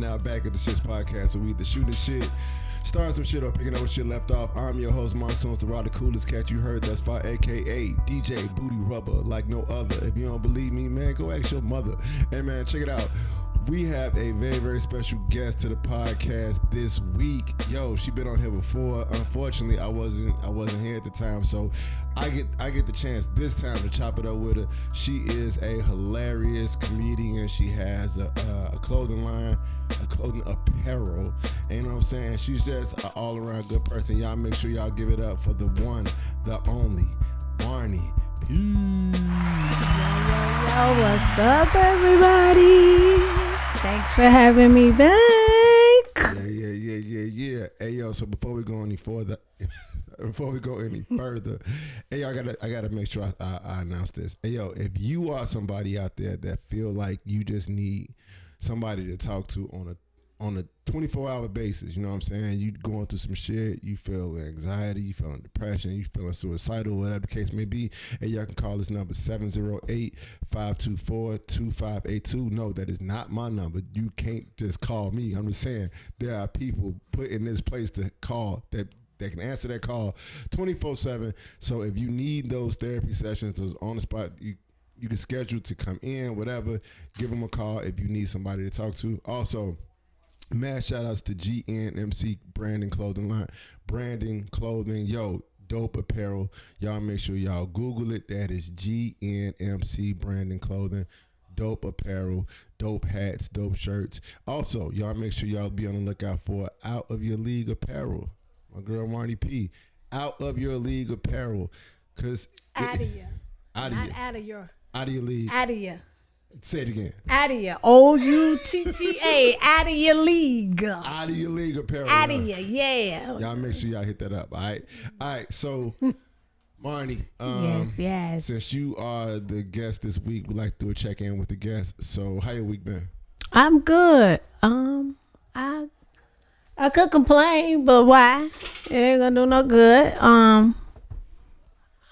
now back at the S.H.I.T.S podcast, where we either shooting shit, starting some shit, or picking up what shit left off. I'm your host, Monsoons, the raw, the coolest cat you heard thus far, aka DJ Booty Rubber, like no other. If you don't believe me, man, go ask your mother. Hey, man, check it out. We have a very, very special guest to the podcast this week. Yo, she been on here before. Unfortunately, I wasn't here at the time, so I get the chance this time to chop it up with her. She is a hilarious comedian. She has a clothing line, a clothing apparel. And you know what I'm saying? She's just an all-around good person. Y'all make sure y'all give it up for the one, the only, Marni P. Yo, what's up, everybody? Thanks for having me back. Yeah. Hey, yo, so before we go any further, hey, I gotta make sure I announce this. Hey, yo, if you are somebody out there that feel like you just need somebody to talk to on a 24-hour basis, you know what I'm saying? You going through some shit, you feel anxiety, you feeling depression, you feeling suicidal, whatever the case may be, and y'all can call this number 708-524-2582. No, that is not my number. You can't just call me. I'm just saying there are people put in this place to call that can answer that call 24/7. So if you need those therapy sessions, those on the spot, you can schedule to come in, whatever, give them a call if you need somebody to talk to. Also, mad shout outs to GNMC Branding Clothing Line. Branding Clothing, yo, dope apparel. Y'all make sure y'all Google it. That is GNMC Branding Clothing. Dope apparel, dope hats, dope shirts. Also, y'all make sure y'all be on the lookout for Out of Your League apparel. My girl Marni P. Out of Your League apparel. Out of your league. Out of your. Say it again. Out of your. OUTTA. Out of your league. Out of your league apparel. Out of your, yeah. Y'all make sure y'all hit that up, all right? All right, so, Marni. Yes. Since you are the guest this week, we like to do a check-in with the guest. So, how your week been? I'm good. I could complain, but why? It ain't gonna do no good.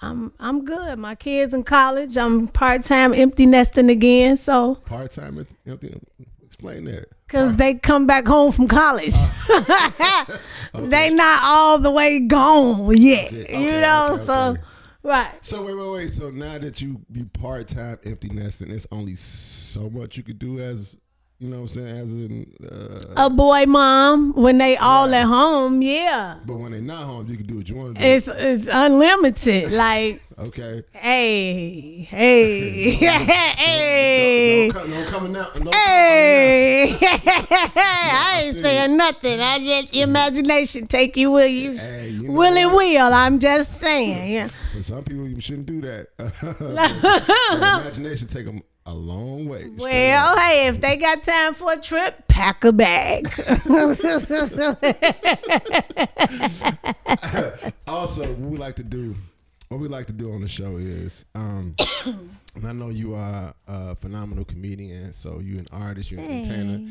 I'm good. My kids in college. I'm part-time empty nesting again. So part-time empty. Explain that. Cause they come back home from college. Okay. They not all the way gone yet. Okay, you know. Okay. So right. So wait. So now that you be part-time empty nesting, it's only so much you could do as, you know what I'm saying, as a boy mom when they all at home, yeah. But when they not home, you can do what you want to do. It's unlimited. Like, okay. Hey. No coming out. Hey. I ain't saying nothing. I just imagination take you where you will and will. I'm just saying, yeah. For some people, you shouldn't do that. Imagination take them a long way. Well, hey, if they got time for a trip, pack a bag. Also, what we like to do on the show is, and I know you are a phenomenal comedian, so you're an artist, you're an entertainer.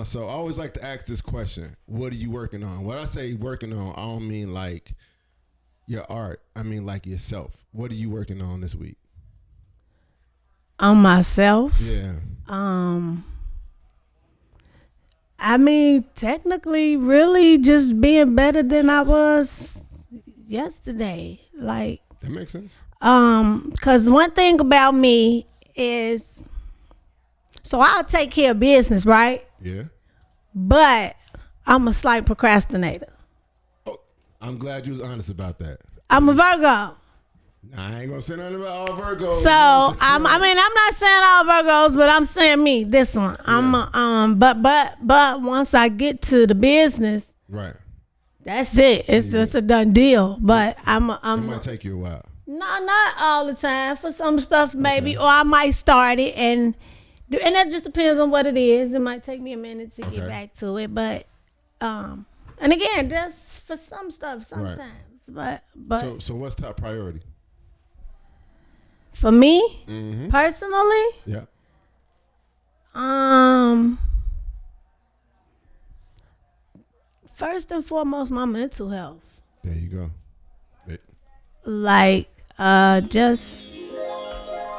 So I always like to ask this question: what are you working on? When I say working on, I don't mean like your art. I mean like yourself. What are you working on this week? On myself? Yeah. I mean, technically, really just being better than I was yesterday. Like, that makes sense. 'Cause one thing about me is, so I'll take care of business, right? Yeah. But I'm a slight procrastinator. Oh, I'm glad you was honest about that. I'm a Virgo. I ain't gonna say nothing about all Virgos. So I'm not saying all Virgos, but I'm saying me, this one. Yeah. But once I get to the business, right, that's it. It's just a done deal. But it might take you a while. No, not all the time. For some stuff, maybe, or I might start it, and that just depends on what it is. It might take me a minute to get back to it, but and again, just for some stuff sometimes. Right. But so what's top priority? For me, personally, yeah. First and foremost, my mental health. There you go. Like, just,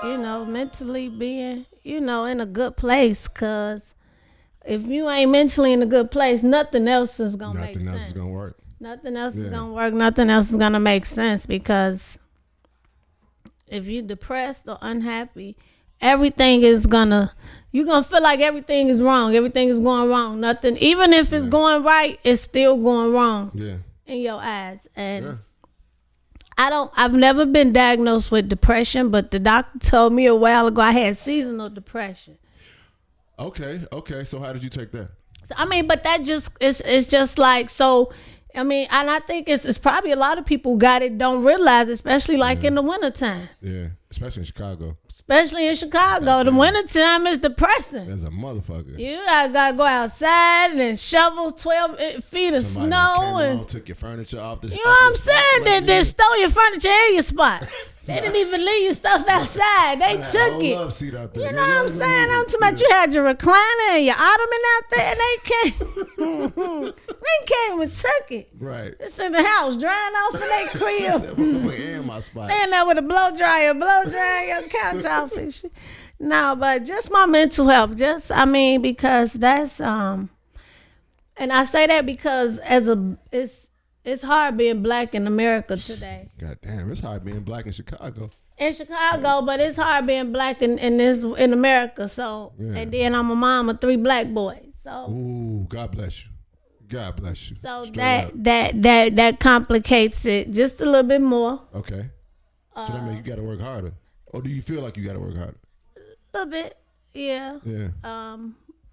mentally being, in a good place. 'Cause, if you ain't mentally in a good place, nothing else is gonna make sense. Nothing else is gonna work. Nothing else is gonna work. Nothing else is gonna make sense, because if you're depressed or unhappy, everything is you're gonna feel like everything is wrong. Everything is going wrong. Nothing, even if it's going right, it's still going wrong. Yeah. In your eyes. And I've never been diagnosed with depression, but the doctor told me a while ago I had seasonal depression. Okay. So how did you take that? I mean, but that just it's just like, so I mean, and I think it's probably a lot of people who got it don't realize, especially like in the wintertime. Yeah, especially in Chicago. Especially in Chicago. The wintertime is depressing. There's a motherfucker. You gotta go outside and shovel 12 feet of snow. And took your furniture off the. You know what I'm saying? They stole your furniture and your spot. They didn't even leave your stuff outside. They took it. Love seat out there. You know what I'm saying? I'm talking about you had your recliner and your ottoman out there, and they came. They came and took it. Right. It's in the house, drying off in their crib. And my spot. They in there with a blow dryer your couch off and shit. No, but just my mental health. Because that's and I say that because it's hard being black in America today. God damn, it's hard being black in Chicago. In Chicago, but it's hard being black in America. So, and then I'm a mom of 3 black boys. So, ooh, God bless you. God bless you. So that complicates it just a little bit more. Okay. So that means you got to work harder. Or do you feel like you got to work harder? A little bit, yeah. Yeah.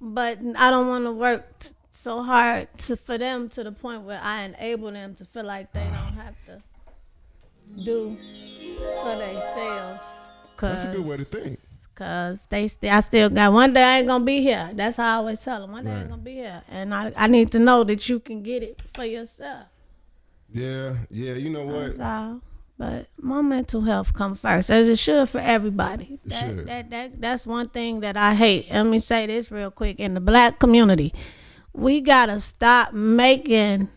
But I don't want to work so hard for them to the point where I enable them to feel like they don't have to do for themselves. That's a good way to think. Cause I still got one day I ain't gonna be here. That's how I always tell them. One day I ain't gonna be here, and I need to know that you can get it for yourself. Yeah. You know what? That's all. But my mental health come first, as it should for everybody. That's one thing that I hate. Let me say this real quick. In the black community, we gotta stop making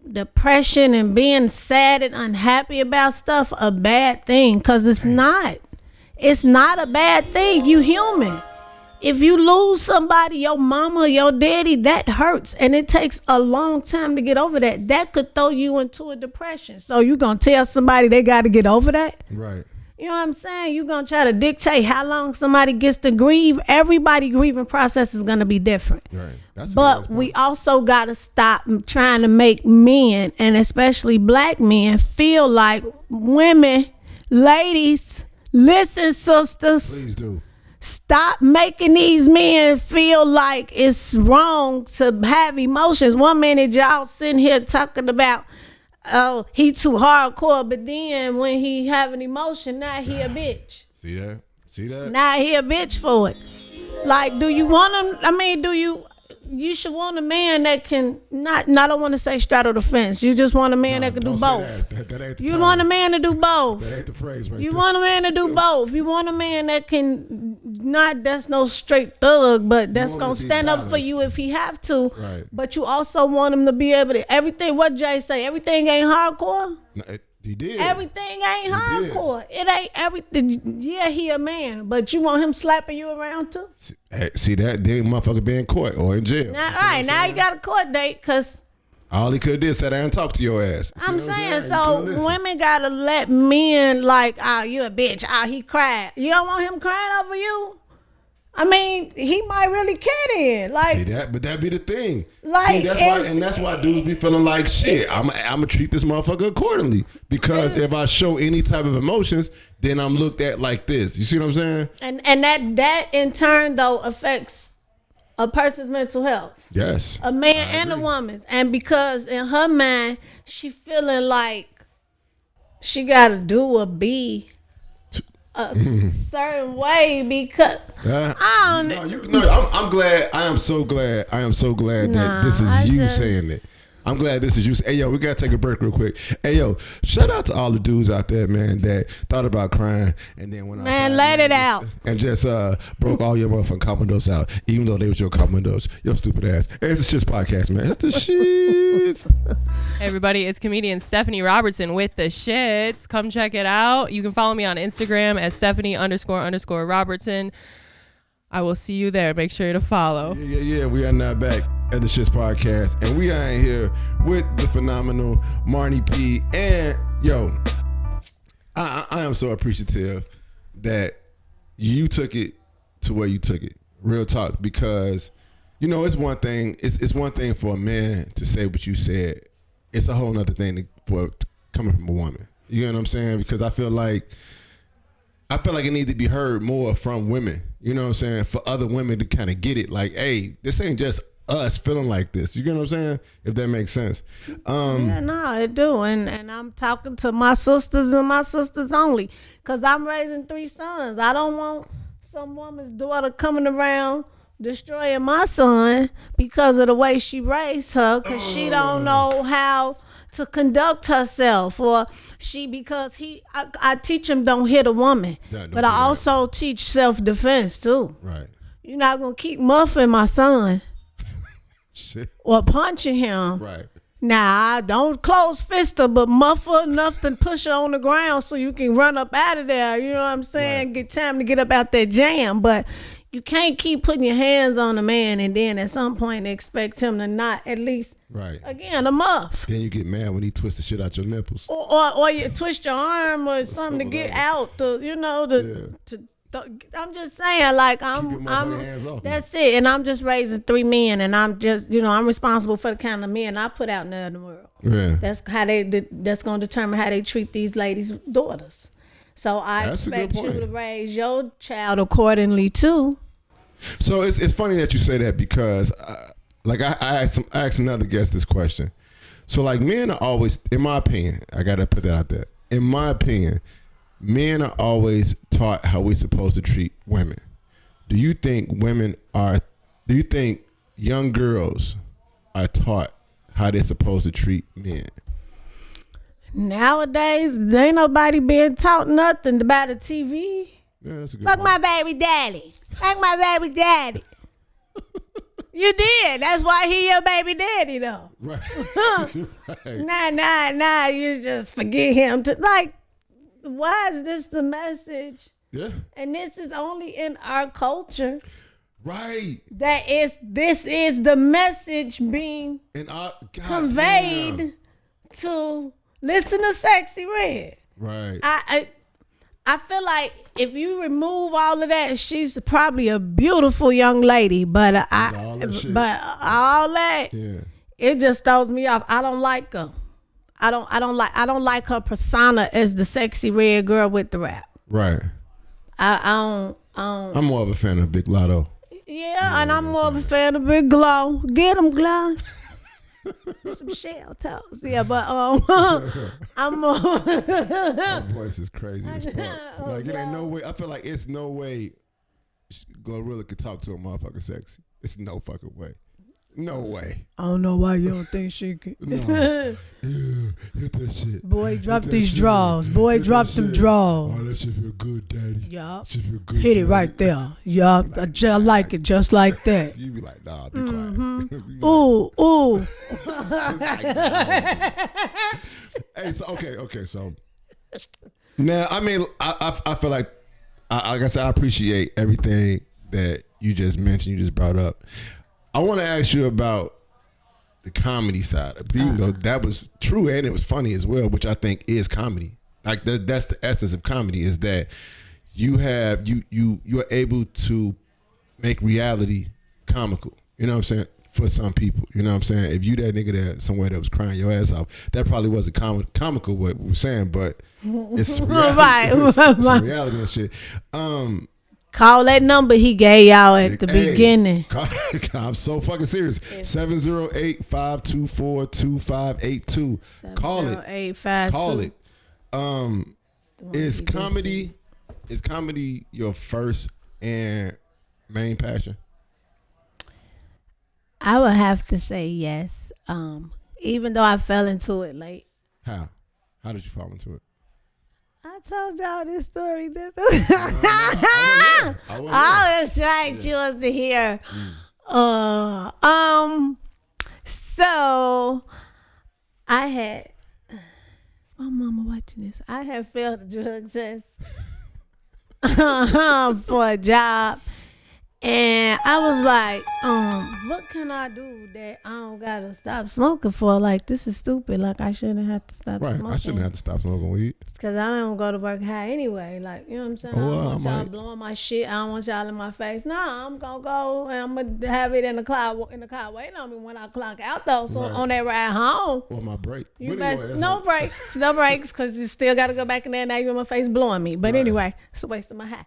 depression and being sad and unhappy about stuff a bad thing, because it's not. It's not a bad thing. You human. If you lose somebody, your mama, your daddy, that hurts, and it takes a long time to get over that. That could throw you into a depression. So you gonna tell somebody they got to get over that? Right. You know what I'm saying? You gonna try to dictate how long somebody gets to grieve. Everybody grieving process is gonna be different. Right. But we also gotta stop trying to make men, and especially black men, feel like women, ladies. Listen, sisters. Please do. Stop making these men feel like it's wrong to have emotions. One minute y'all sitting here talking about, oh, he too hardcore, but then when he have an emotion, now he a bitch. See that? Now he a bitch for it. Like, do you want him? You should want a man that can I don't want to say straddle the fence. You just want a man that can do both. That ain't the you term. Want a man to do both. That ain't the phrase right You there. want a man to do both. You want a man that can that's no straight thug, but that's gonna stand up for you if he have to. Right. But you also want him to be able to what Jay say, everything ain't hardcore. No, he did. Everything ain't hardcore. It ain't everything. Yeah, he a man, but you want him slapping you around too? See that? Then motherfucker be in court or in jail. Now you got a court date, because all he could have did sit there and talk to your ass. I'm saying, so women gotta let men like, oh, you a bitch. Oh, he cried. You don't want him crying over you? I mean, he might really care then. Like, see that, but that be the thing. Like, see, that's why dudes be feeling like shit. I'm gonna treat this motherfucker accordingly, because if I show any type of emotions, then I'm looked at like this. You see what I'm saying? And that in turn though affects a person's mental health. Yes. A man and a woman, and because in her mind she feeling like she gotta do or be a certain way because I'm glad. I am so glad that this is you saying it. I'm glad this is you. Hey, yo, we got to take a break real quick. Hey, yo, shout out to all the dudes out there, man, that thought about crying and then went outside, let it out. And just broke all your motherfucking commandos out, even though they was your commandos. Your stupid ass. Hey, it's just podcast, man. It's the shit. Hey, everybody, it's comedian Stephanie Robertson with the shits. Come check it out. You can follow me on Instagram at Stephanie__Robertson. I will see you there. Make sure to follow. Yeah. We are now back at the S.H.I.T.S podcast, and we are in here with the phenomenal Marni P. And yo, I am so appreciative that you took it to where you took it. Real talk, because it's one thing. It's one thing for a man to say what you said. It's a whole nother thing for coming from a woman. You know what I'm saying? Because I feel like it needs to be heard more from women. You know what I'm saying? For other women to kind of get it. Like, hey, this ain't just us feeling like this. You get what I'm saying? If that makes sense. Yeah, no, it do. And I'm talking to my sisters and my sisters only. Because I'm raising 3 sons. I don't want some woman's daughter coming around destroying my son because of the way she raised her. Because she don't know how to conduct herself, or I teach him don't hit a woman, but I also teach self-defense too. Right. You're not gonna keep muffing my son Shit. or punching him. Right. Nah, don't close fist her, but muff her enough to push her on the ground so you can run up out of there. You know what I'm saying? Right. Get time to get up out that jam, but you can't keep putting your hands on a man and then at some point expect him to not at least, right, again, a muff. Then you get mad when he twists the shit out your nipples. Or you twist your arm or something to get out. I'm just saying, like, I'm that's it. And I'm just raising 3 men, and I'm just, I'm responsible for the kind of men I put out in the world. Yeah. That's going to determine how they treat these ladies' daughters. So I expect you to raise your child accordingly too. So it's funny that you say that, because I asked another guest this question. So like, men are always, in my opinion, I gotta put that out there. In my opinion, men are always taught how we're supposed to treat women. Do you think young girls are taught how they're supposed to treat men? Nowadays, there ain't nobody being taught nothing about the TV. Yeah, that's a good Fuck point. my baby daddy. Fuck my baby daddy. You did. That's why he your baby daddy, though. Right. Right. Nah. You just forget him. Why is this the message? Yeah. And this is only in our culture. Right. This is the message being conveyed to listen to Sexy Red. Right. I feel like if you remove all of that, she's probably a beautiful young lady. But all that, yeah, it just throws me off. I don't like her. I don't like her persona as the Sexy Red girl with the rap. Right. I don't. I'm more of a fan of Big Lotto. Yeah, and I'm more of a fan of Big Glow. Get him, Glow. Some shell toes. Yeah, but I'm more. My voice is crazy as fuck. Like, it ain't no way. I feel like it's no way Glorilla could talk to a motherfucker sexy. It's no fucking way. No way. I don't know why you don't think she could. No. Yeah, hit that shit. Boy, drop these draws. Boy, drop them draws. Oh, that shit feel good, daddy. Yeah. Shit feel good. Hit it right there. Yeah, I like it just like that. You be like, nah, be quiet. Be ooh. Hey, so okay. So now, I mean, I feel like, like I said, I appreciate everything that you just mentioned, you just brought up. I want to ask you about the comedy side, even though that was true and it was funny as well, which I think is comedy. Like that's the essence of comedy, is that you're able to make reality comical. You know what I'm saying? For some people, you know what I'm saying? If you that nigga there somewhere that was crying your ass off, that probably wasn't comical what we're saying, but it's reality. Right. It's reality and shit. Call that number he gave y'all at the beginning. I'm so fucking serious. 708-524-2582. Call it. Call it. Is comedy your first and main passion? I would have to say yes. Even though I fell into it late. How did you fall into it? I told y'all this story, didn't I was trying to us to hear. So I had, is my mama watching this? I had failed the drug test for a job, And I was like, what can I do that I don't gotta stop smoking for? Like, this is stupid. Like, I shouldn't have to stop Right. smoking. I shouldn't have to stop smoking weed. Because I don't go to work high anyway. Like, you know what I'm saying? Oh, I well, don't I want y'all might. blowing my shit. I don't want y'all in my face. No, I'm going to go and I'm going to have it in the car waiting on me when I clock out, though. So Right. on that ride home, Or my break. you But best, anyway, that's no what- breaks. No breaks because you still got to go back in there and now you in my face blowing me. But Right. anyway, it's a waste of my high.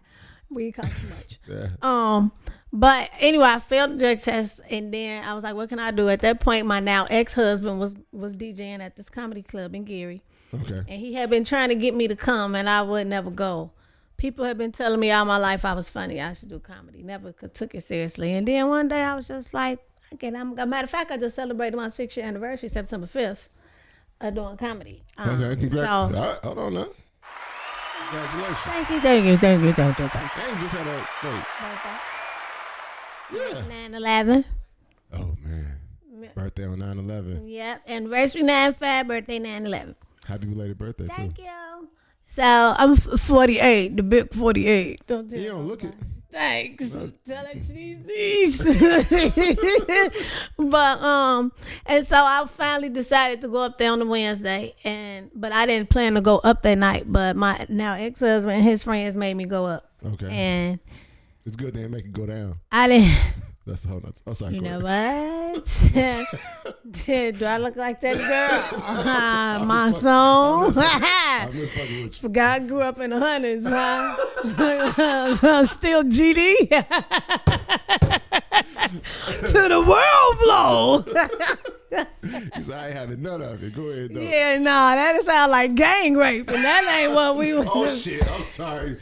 Weed costs too much. Yeah. But anyway, I failed the drug test, and then I was like, "What can I do?" At that point, my now ex-husband was DJing at this comedy club in Gary, Okay. and he had been trying to get me to come, and I would never go. People had been telling me all my life I was funny. I should do comedy. Never took it seriously. And then one day I was just like, "Okay, matter of fact, I just celebrated my 6-year anniversary, September 5th, of doing comedy." Okay. Congrats. So, All right, hold on now. Congratulations. thank you. Dang, you just had a wait. Yeah. 9/11. Oh man. Birthday on 9/11. Yep, anniversary 9/5, birthday 9/11. Happy belated birthday Thank too. you. So I'm 48, the big 48. Don't tell You don't look it. Thanks. Tell it to these knees. But and so I finally decided to go up there on the Wednesday, but I didn't plan to go up that night. But my now ex-husband and his friends made me go up. Okay. And It's good they didn't make it go down. I didn't. That's the whole nother. Oh, sorry. You go know ahead. what? Do I look like that girl? My song. I'm just fucking with you. God grew up in the hundreds, huh? Still GD. To the world blow. He said, I ain't having none of it. Go ahead, though. Yeah, nah, that sound like gang rape, and that ain't what we was. Oh, shit. I'm sorry.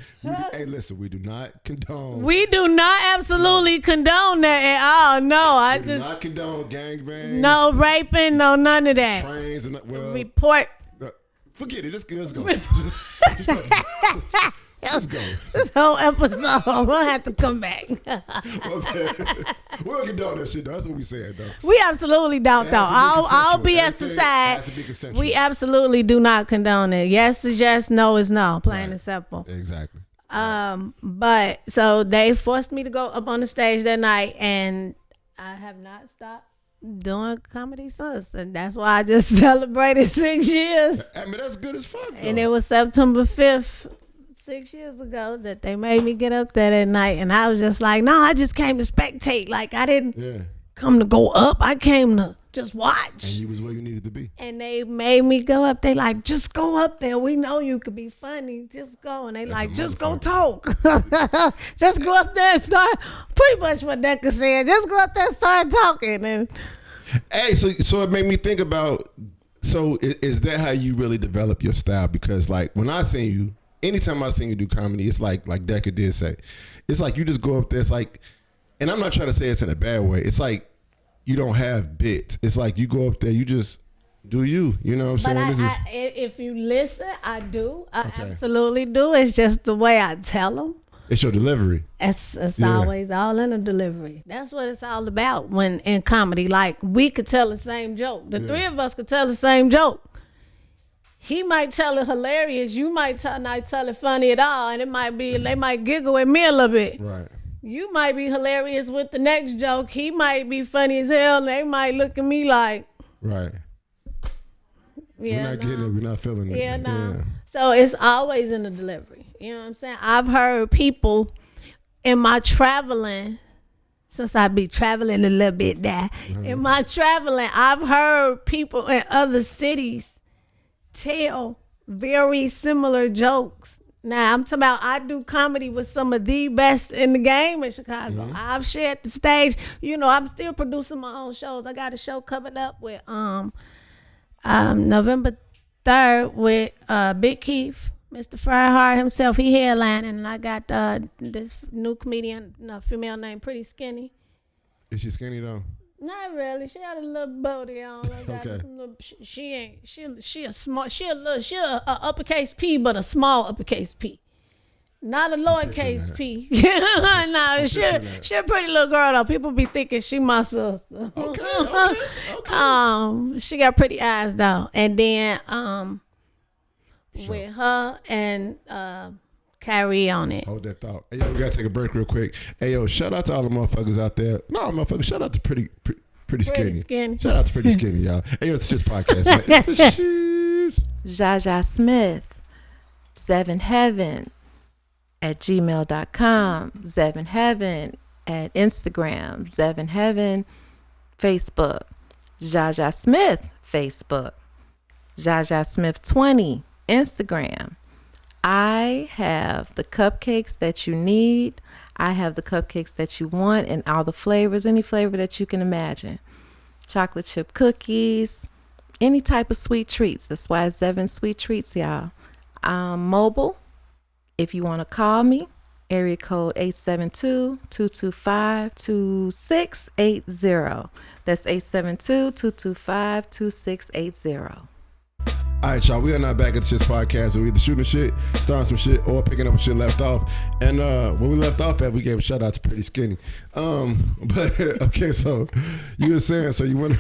Hey, listen, we do not condone. We do not absolutely condone that at all. No, We do not condone gangbangs. no raping, no none of that. Trains and well, Report. forget it. Let's go. Let's go. This whole episode, we'll have to come back. We don't condone that shit, though. That's what we said, though. We absolutely don't, It though. has to be All BS consensual. Everything aside, has to be consensual. we absolutely do not condone it. Yes is yes, no is no. Plain and simple. Exactly. But so they forced me to go up on the stage that night, and I have not stopped doing comedy since, and that's why I just celebrated 6 years. I mean, that's good as fuck, though. And it was September 5th, 6 years ago, that they made me get up there that night, and I was just like, no, I just came to spectate. Like, I didn't come to go up. I came to just watch. And you was where you needed to be. And they made me go up. They like, just go up there. We know you could be funny. Just go. And they like, just go talk. Just go up there and start. Pretty much what Decca said. Just go up there and start talking. And Hey, so it made me think about, so is that how you really develop your style? Because like when I seen you, anytime I seen you do comedy, it's like Decca did say, it's like you just go up there. It's like, and I'm not trying to say it's in a bad way. It's like you don't have bits. It's like you go up there, you just do you. You know what I'm saying? if you listen, I do. I absolutely do. It's just the way I tell them. It's your delivery. It's always all in the delivery. That's what it's all about when in comedy. Like, we could tell the same joke. The three of us could tell the same joke. He might tell it hilarious. You might not tell it funny at all. And it might be, they might giggle at me a little bit. Right. You might be hilarious with the next joke. He might be funny as hell. And they might look at me like. Right. Yeah, we're not getting it. We're not feeling it. Yeah, no. Yeah. So it's always in the delivery. You know what I'm saying? I've heard people in my traveling, since I be traveling a little bit now, in my traveling, I've heard people in other cities tell very similar jokes. Now, I'm talking about, I do comedy with some of the best in the game in Chicago. Mm-hmm. I've shared the stage. You know, I'm still producing my own shows. I got a show coming up with November 3rd with Big Keef, Mr. Fryhard himself. He headlining, and I got this new comedian, female named Pretty Skinny. Is she skinny though? Not really. She had a little booty on. Okay. She a uppercase P, but a small uppercase P. Not a lowercase P. No, she a pretty little girl though. People be thinking she my sister. Okay. She got pretty eyes though. And then with her and Kyrie on it. Hold that thought. Hey, yo, we gotta take a break real quick. Hey, yo, shout out to all the motherfuckers out there. No, motherfuckers, shout out to Pretty Skinny. Shout out to Pretty Skinny, y'all. Hey, yo, it's just podcast, man. It's the shiz. Jaja Smith, Zevin Heaven at gmail.com, Zevin Heaven at Instagram, Zevin Heaven Facebook, Jaja Smith Facebook, Jaja Smith 20 Instagram. I have the cupcakes that you need. I have the cupcakes that you want and all the flavors, any flavor that you can imagine. Chocolate chip cookies, any type of sweet treats. That's why it's Zevin Sweet Treats, y'all. Mobile, if you want to call me, area code 872-225-2680. That's 872-225-2680. All right, y'all. We are not back at the S.H.I.T.S podcast. So we either shooting shit, starting some shit, or picking up shit left off. And when we left off at, we gave a shout out to Pretty Skinny. But okay, so you were saying, so you went.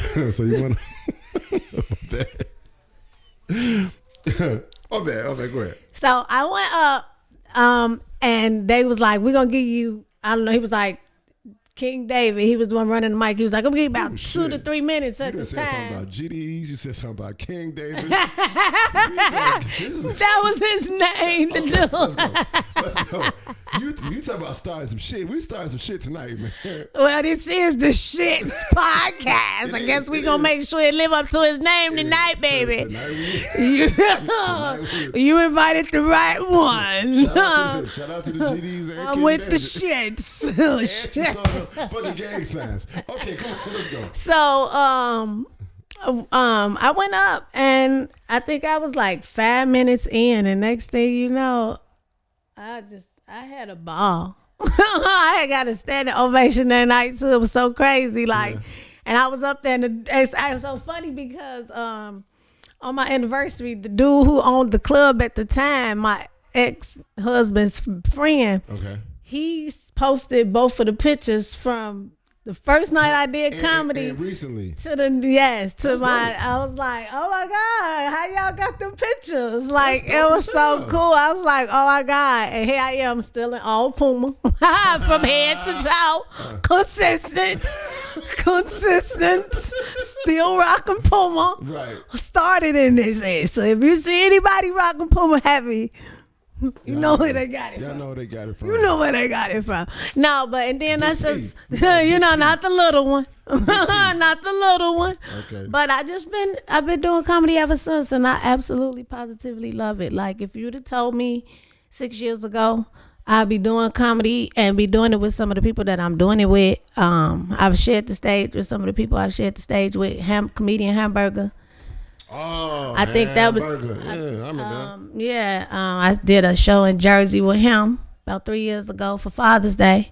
My bad. Go ahead. So I went up, and they was like, "We're gonna give you." I don't know. He was like, King David, he was the one running the mic. He was like, I'm going to give you about 2 to 3 minutes at the time. You said something about GDs. You said something about King David. That was his name to do. Let's go. You talking about starting some shit. We starting some shit tonight, man. Well, this is the S.H.I.T.S podcast. I guess we going to make sure it live up to his name tonight, baby. You invited the right one. Shout out to the GDs. And I'm King with David. the shits. Fucking gang signs. Okay, come on, let's go. So, I went up and I think I was like 5 minutes in, and next thing you know, I had a ball. I had got a standing ovation that night too. It was so crazy, and I was up there, and it was so funny because on my anniversary, the dude who owned the club at the time, my ex-husband's friend, he posted both of the pictures from the first night I did comedy and recently to I was like, oh my God, how y'all got them pictures? Like, it was so cool. I was like, oh my God. And here I am still in all Puma from head to toe, consistent, still rocking Puma. Right. Started in this age. So if you see anybody rocking Puma heavy, you know where they got it from. Y'all know where they got it from. You know where they got it from. No, but and then that's just, not the little one. Not the little one. Okay. But I've been doing comedy ever since, and I absolutely positively love it. Like, if you'd have told me 6 years ago I'd be doing comedy and be doing it with some of the people that I'm doing it with. I've shared the stage with some of the people I've shared the stage with, comedian Hamburger. Oh, I think that was. I did a show in Jersey with him about 3 years ago for Father's Day,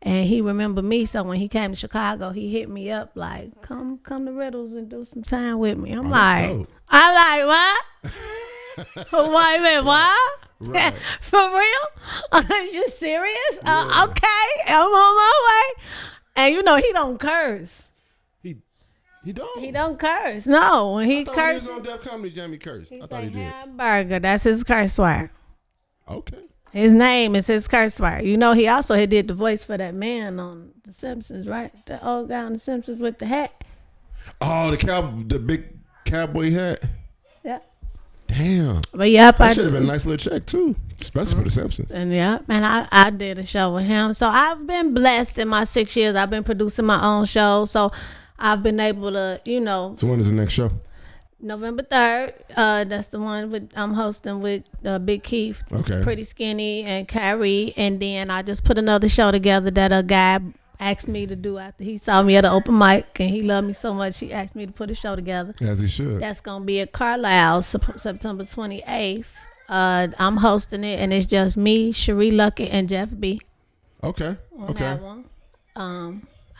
and he remembered me. So when he came to Chicago, he hit me up like, "Come to Riddles and do some time with me." I'm like, what? Wait a minute, what? Right. For real? Are you serious? Yeah. Okay, I'm on my way. And he don't curse. He don't. He don't curse. No, when he curse, he was on Def Comedy Jam. He cursed. I thought he did. Hamburger. That's his curse word. Okay. His name is his curse word. He also did the voice for that man on The Simpsons, right? The old guy on The Simpsons with the hat. Oh, the big cowboy hat. Yeah. Damn. But yep, that should have been a nice little check too, especially for The Simpsons. And I did a show with him. So I've been blessed in my 6 years. I've been producing my own show. So I've been able to, So when is the next show? November 3rd. That's the one I'm hosting with Big Keef. Okay. Pretty Skinny and Kyrie. And then I just put another show together that a guy asked me to do after he saw me at an open mic, and he loved me so much he asked me to put a show together. As he should. That's gonna be at Carlisle September 28th. I'm hosting it, and it's just me, Cherie Luckett, and Jeff B. Okay. That one.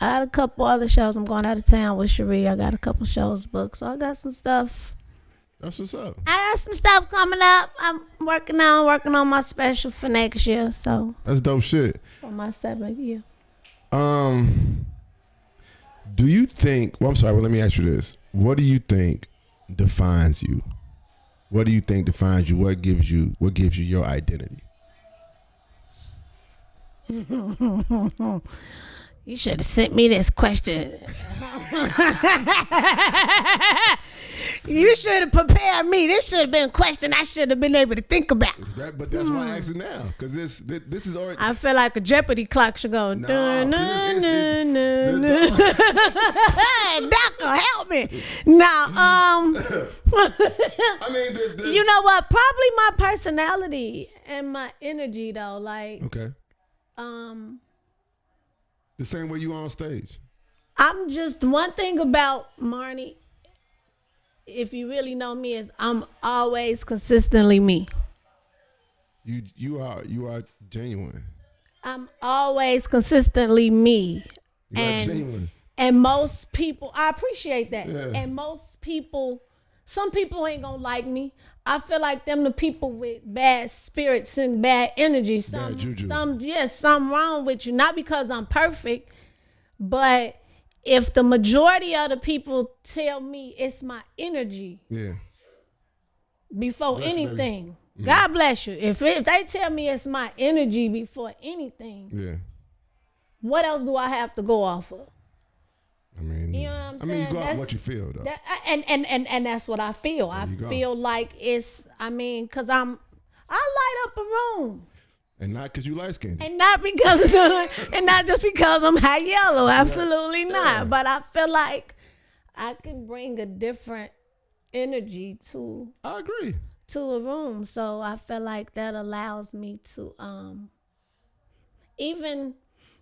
I got a couple other shows. I'm going out of town with Cherie. I got a couple shows booked, so I got some stuff. That's what's up. I got some stuff coming up. I'm working on my special for next year. So that's dope shit. For my 7th year. Do you think? Well, I'm sorry. Well, let me ask you this: what do you think defines you? What do you think defines you? What gives you your identity? You should have sent me this question. You should have prepared me. This should have been a question I should have been able to think about. But that's why I ask it now, because this is already. I feel like a Jeopardy clock should go. Hey, doctor, help me. Now, I mean, you know what? Probably my personality and my energy, though. Like, okay. The same way you on stage. I'm just one thing about Marni. If you really know me, is I'm always consistently me. You are genuine. I'm always consistently me. You are genuine. And most people, I appreciate that. Yeah. And most people, some people ain't gonna like me. I feel like them the people with bad spirits and bad energy. Bad juju. Something wrong with you. Not because I'm perfect, but if the majority of the people tell me it's my energy before anything, God bless you. If they tell me it's my energy before anything, what else do I have to go off of? I mean, you know what I'm saying? You go off what you feel, though. And that's what I feel. I feel like it's, because I light up a room. And not because you light skinned. And not because and not just because I'm high yellow. Absolutely not. But I feel like I can bring a different energy to I agree. To a room. So I feel like that allows me to even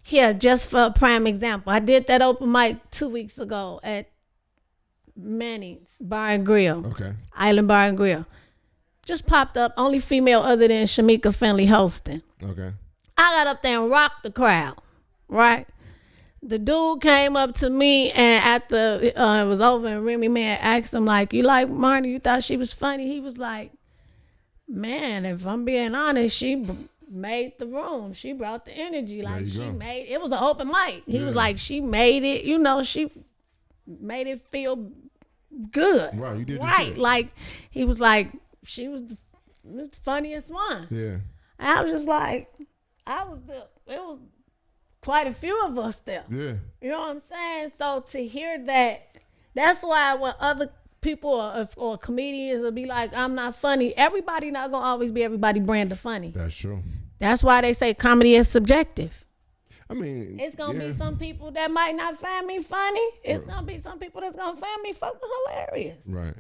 here, just for a prime example, I did that open mic 2 weeks ago at Manny's Bar and Grill. Okay. Island Bar and Grill. Just popped up, only female other than Shamika Finley hosting. Okay. I got up there and rocked the crowd, right? The dude came up to me and after it was over and Remy Man asked him like, you like Marni? You thought she was funny? He was like, man, if I'm being honest, she made the room. She brought the energy. Like she made, it was an open mic. He was like, she made it, she made it feel good. Right, you did right. Like he was like, she was the funniest one. Yeah. And I was just like, it was quite a few of us there. Yeah. You know what I'm saying? So to hear that, that's why when other people or comedians will be like, I'm not funny, everybody not going to always be everybody brand of funny. That's true. That's why they say comedy is subjective. I mean, it's going to be some people that might not find me funny. It's going to be some people that's going to find me fucking hilarious. Right.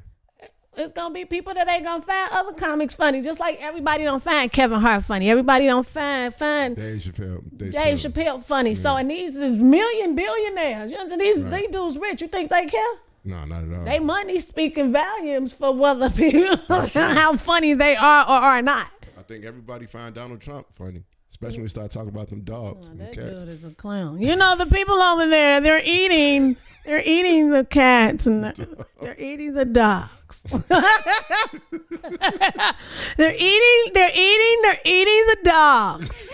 It's going to be people that ain't going to find other comics funny. Just like everybody don't find Kevin Hart funny. Everybody don't find Dave Chappelle funny. Yeah. So, and these million billionaires, these dudes rich. You think they care? No, not at all. They money speaking volumes for whether people, how funny they are or are not. I think everybody find Donald Trump funny. Especially when we start talking about them dogs and that cats. Dude is a clown. The people over there, they're eating the cats and they're eating the dogs. they're eating the dogs.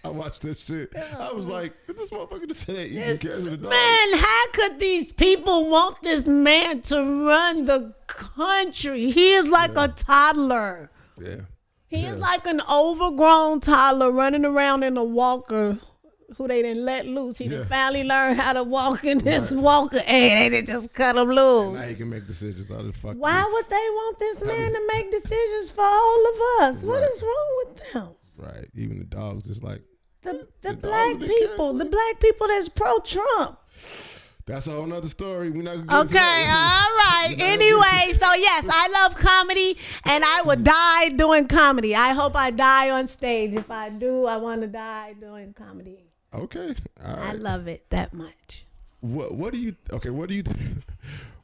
I watched this shit. I was like, this motherfucker just said eating cats and the dogs. Man, how could these people want this man to run the country? He is like a toddler. Yeah. He is like an overgrown toddler running around in a walker who they didn't let loose. He done finally learned how to walk in this walker and they didn't just cut him loose. And now he can make decisions. Why would they want this man to make decisions for all of us? What is wrong with them? Right. Even the dogs, just like the black people. The black people that's pro-Trump. That's a whole nother story. We're not gonna get all right. Anyway, so yes, I love comedy and I would die doing comedy. I hope I die on stage. If I do, I want to die doing comedy. Okay. All right. I love it that much. What do you think?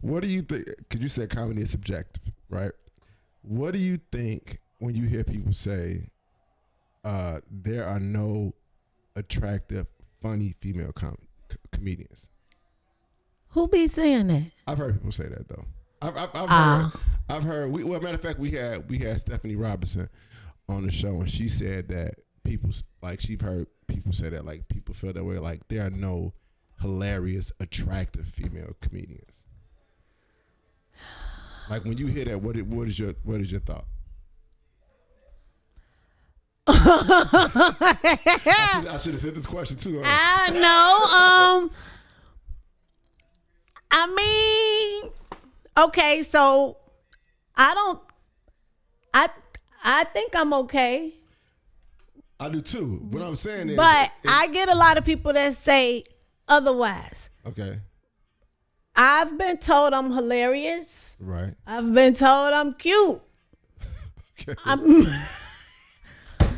Because you said comedy is subjective, right? What do you think when you hear people say there are no attractive, funny female comedians? Who be saying that? I've heard people say that though. I've heard. Matter of fact, we had Stephanie Robinson on the show, and she said that she've heard people say that like people feel that way, like there are no hilarious, attractive female comedians. Like when you hear that, what is your thought? I should have said this question too. I know. I mean, okay, so I think I'm okay. I do too. What I'm saying is, But I get a lot of people that say otherwise. okay, I've been told I'm hilarious. right. I've been told I'm cute. Okay.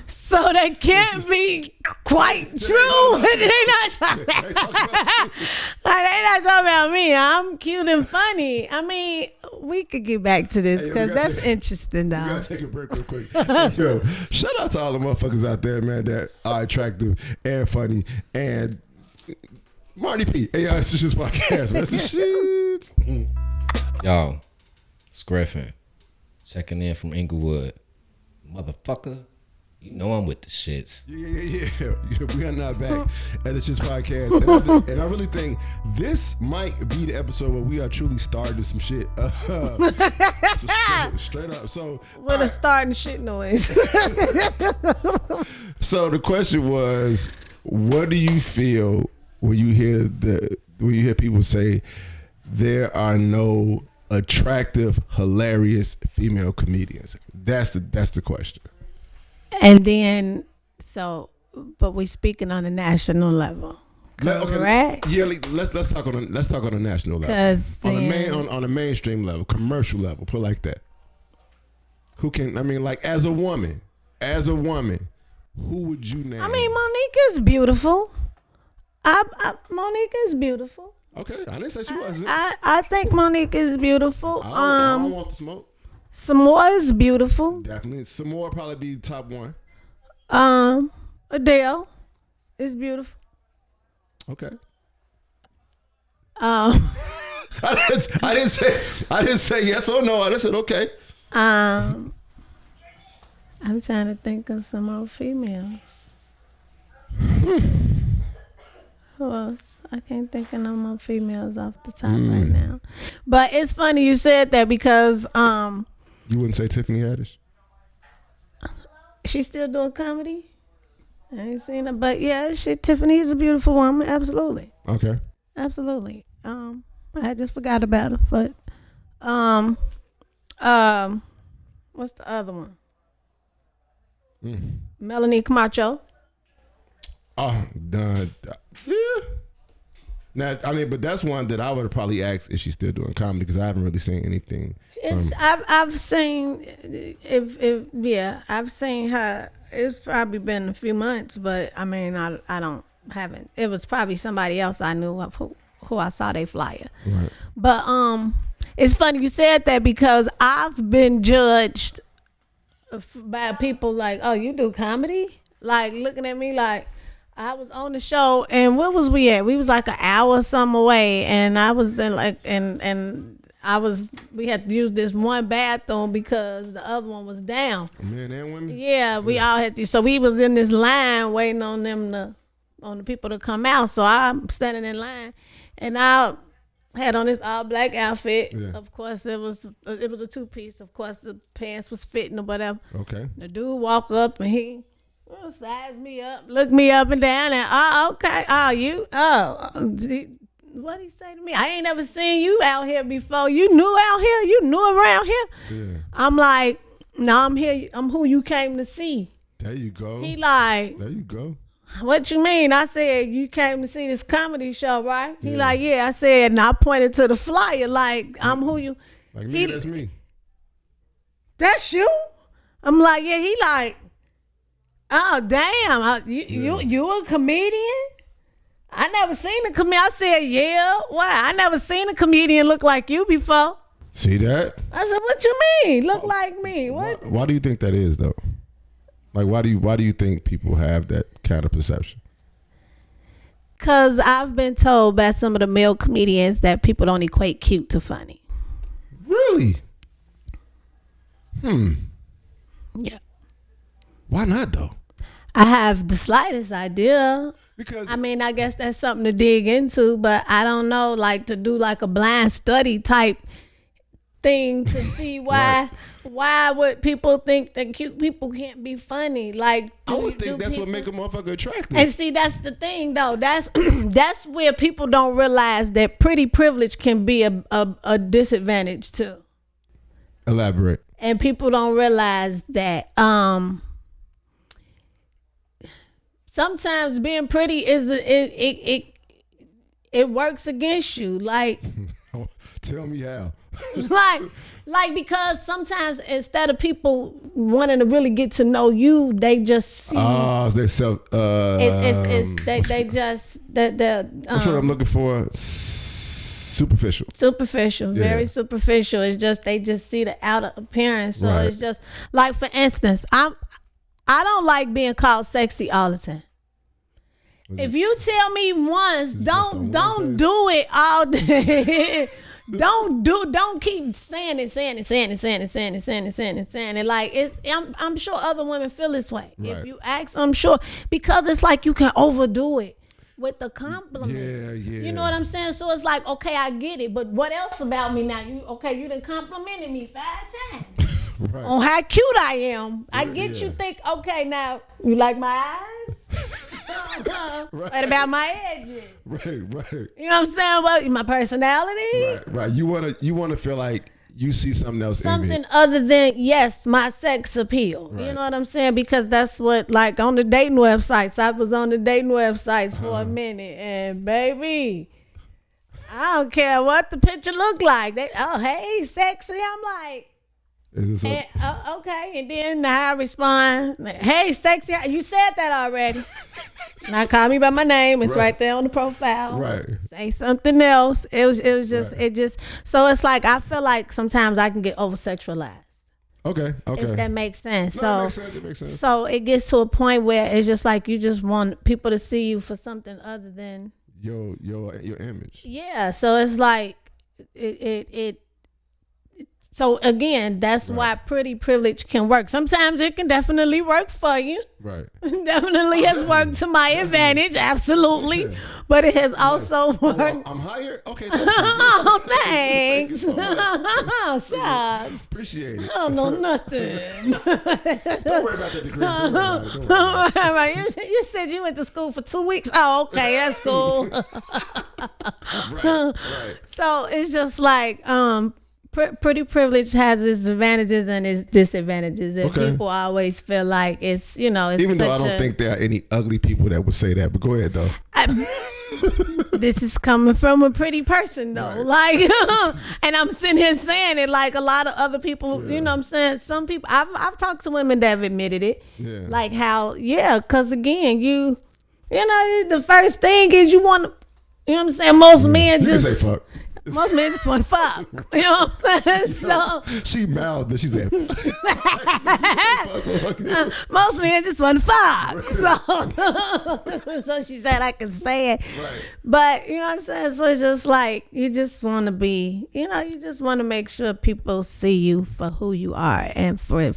So that can't be quite true. They not talking about me. I'm cute and funny. I mean, we could get back to this because that's interesting, though. We gotta take a break real quick. Yo, shout out to all the motherfuckers out there, man, that are attractive and funny. And Marni P. Hey, y'all, it's just podcast. That's the shit. Yo, it's Griffin. Checking in from Inglewood. Motherfucker, you know I'm with the shits. Yeah. We are not back at the Shits podcast. And I really think this might be the episode where we are truly starting some shit. So straight up. So with a starting shit noise. So the question was, what do you feel when you hear people say there are no attractive, hilarious female comedians? That's the question. And then, but we speaking on a national level, correct? Yeah, let's talk on a national level. On a mainstream level, commercial level, put it like that. Who can? I mean, like as a woman, who would you name? I mean, Monique is beautiful. Monique is beautiful. Okay, I didn't say she wasn't. I think Monique is beautiful. I don't want the smoke. Samoa is beautiful. Definitely. Samoa probably be top one. Adele is beautiful. Okay. I didn't say yes or no. I just said okay. I'm trying to think of some more females. Who else? I can't think of no more females off the top right now. But it's funny you said that because you wouldn't say Tiffany Haddish? She's still doing comedy. I ain't seen her, but yeah, Tiffany is a beautiful woman. Absolutely. Okay. Absolutely. I just forgot about her, but what's the other one? Melanie Camacho. Oh, done. Yeah. Now, I mean, but that's one that I would have probably asked if she's still doing comedy because I haven't really seen anything. I've seen I've seen her. It's probably been a few months, but I mean, I haven't. It was probably somebody else I knew of who I saw they flyer. Right. But it's funny you said that because I've been judged by people like, oh, you do comedy? Like looking at me like. I was on the show, and where was we at? We was like an hour or something away, and I was in like, we had to use this one bathroom because the other one was down. Men and women? Yeah, we all had to. So we was in this line waiting on the people to come out. So I'm standing in line, and I had on this all black outfit. Yeah. Of course, it was a 2-piece. Of course, the pants was fitting or whatever. Okay. The dude walked up and he size me up, look me up and down, and okay, what he say to me? I ain't never seen you out here before. You new out here? You new around here? Yeah. I'm like, no, I'm here. I'm who you came to see. There you go. He like, there you go. What you mean? I said, you came to see this comedy show, right? Yeah. He like, yeah. I said, and I pointed to the flyer, like, I'm who you. Like me, that's me. That's you? I'm like, yeah. He like, oh damn! You a comedian? I never seen a comedian. I said, yeah. Why? I never seen a comedian look like you before. See that? I said, what you mean? Look like me? What? Why do you think that is though? Like, why do you think people have that kind of perception? Cause I've been told by some of the male comedians that people don't equate cute to funny. Really? Yeah. Why not though? I have the slightest idea. Because I mean, I guess that's something to dig into, but I don't know, like to do like a blind study type thing to see why would people think that cute people can't be funny? Like, I would think that's what make a motherfucker attractive. And see, that's the thing though. That's that's where people don't realize that pretty privilege can be a disadvantage too. Elaborate. And people don't realize that sometimes being pretty is it works against you. Like, tell me how. like because sometimes instead of people wanting to really get to know you, they just see. They self. They just the. That's what I'm looking for. Superficial, very superficial. It's just they just see the outer appearance. So Right. it's just like, for instance, I don't like being called sexy all the time. If you tell me once, don't do it all day. Don't keep saying it. Like, I'm sure other women feel this way. Right. If you ask, I'm sure, because it's like you can overdo it with the compliment. Yeah. You know what I'm saying? So it's like, okay, I get it, but what else about me now? You done complimented me 5 times Right. on how cute I am. I get you think, okay, now you like my eyes? What about my edges? Right. You know what I'm saying? Well, my personality? Right. You wanna feel like you see something else in me. Something other than, yes, my sex appeal. Right. You know what I'm saying? Because that's what, like, on the dating websites, I was on the dating websites for a minute, and baby, I don't care what the picture look like. Hey, sexy. I'm like, Is this okay. And then now I respond, hey, sexy. You said that already. Now call me by my name. It's right there on the profile. Right. Say something else. It was just, Right. so it's like, I feel like sometimes I can get over sexualized. Okay. If that makes sense. No, So it makes sense. So it gets to a point where it's just like you just want people to see you for something other than Your image. yeah. So it's like it so again, that's why pretty privilege can work. Sometimes it can definitely work for you. Right. Definitely has worked to my advantage, absolutely. Yeah. But it has also worked. I'm higher. Okay. Thank you. Oh, Thank you thanks. so much. Oh, shucks. Appreciate it. I don't know nothing. Don't worry about that degree. Don't worry about it. Don't worry. Right. You said you went to school for 2 weeks. Oh, okay, that's cool. Right. So it's just like pretty privilege has its advantages and its disadvantages, and Okay. people always feel like it's it's Even though I such don't think there are any ugly people that would say that, but go ahead though. this is coming from a pretty person though, Right. like, and I'm sitting here saying it like a lot of other people. You know what I'm saying? Some people I've talked to women that have admitted it, like how because again you know the first thing is you want to, you know what I'm saying? Most men You just can say fuck. most men just want to fuck. You know what I'm saying? So She mouthed that she said. most men just want to fuck. So she said I can say it. Right. But you know what I'm saying? So it's just like you just want to be, you just want to make sure people see you for who you are, and for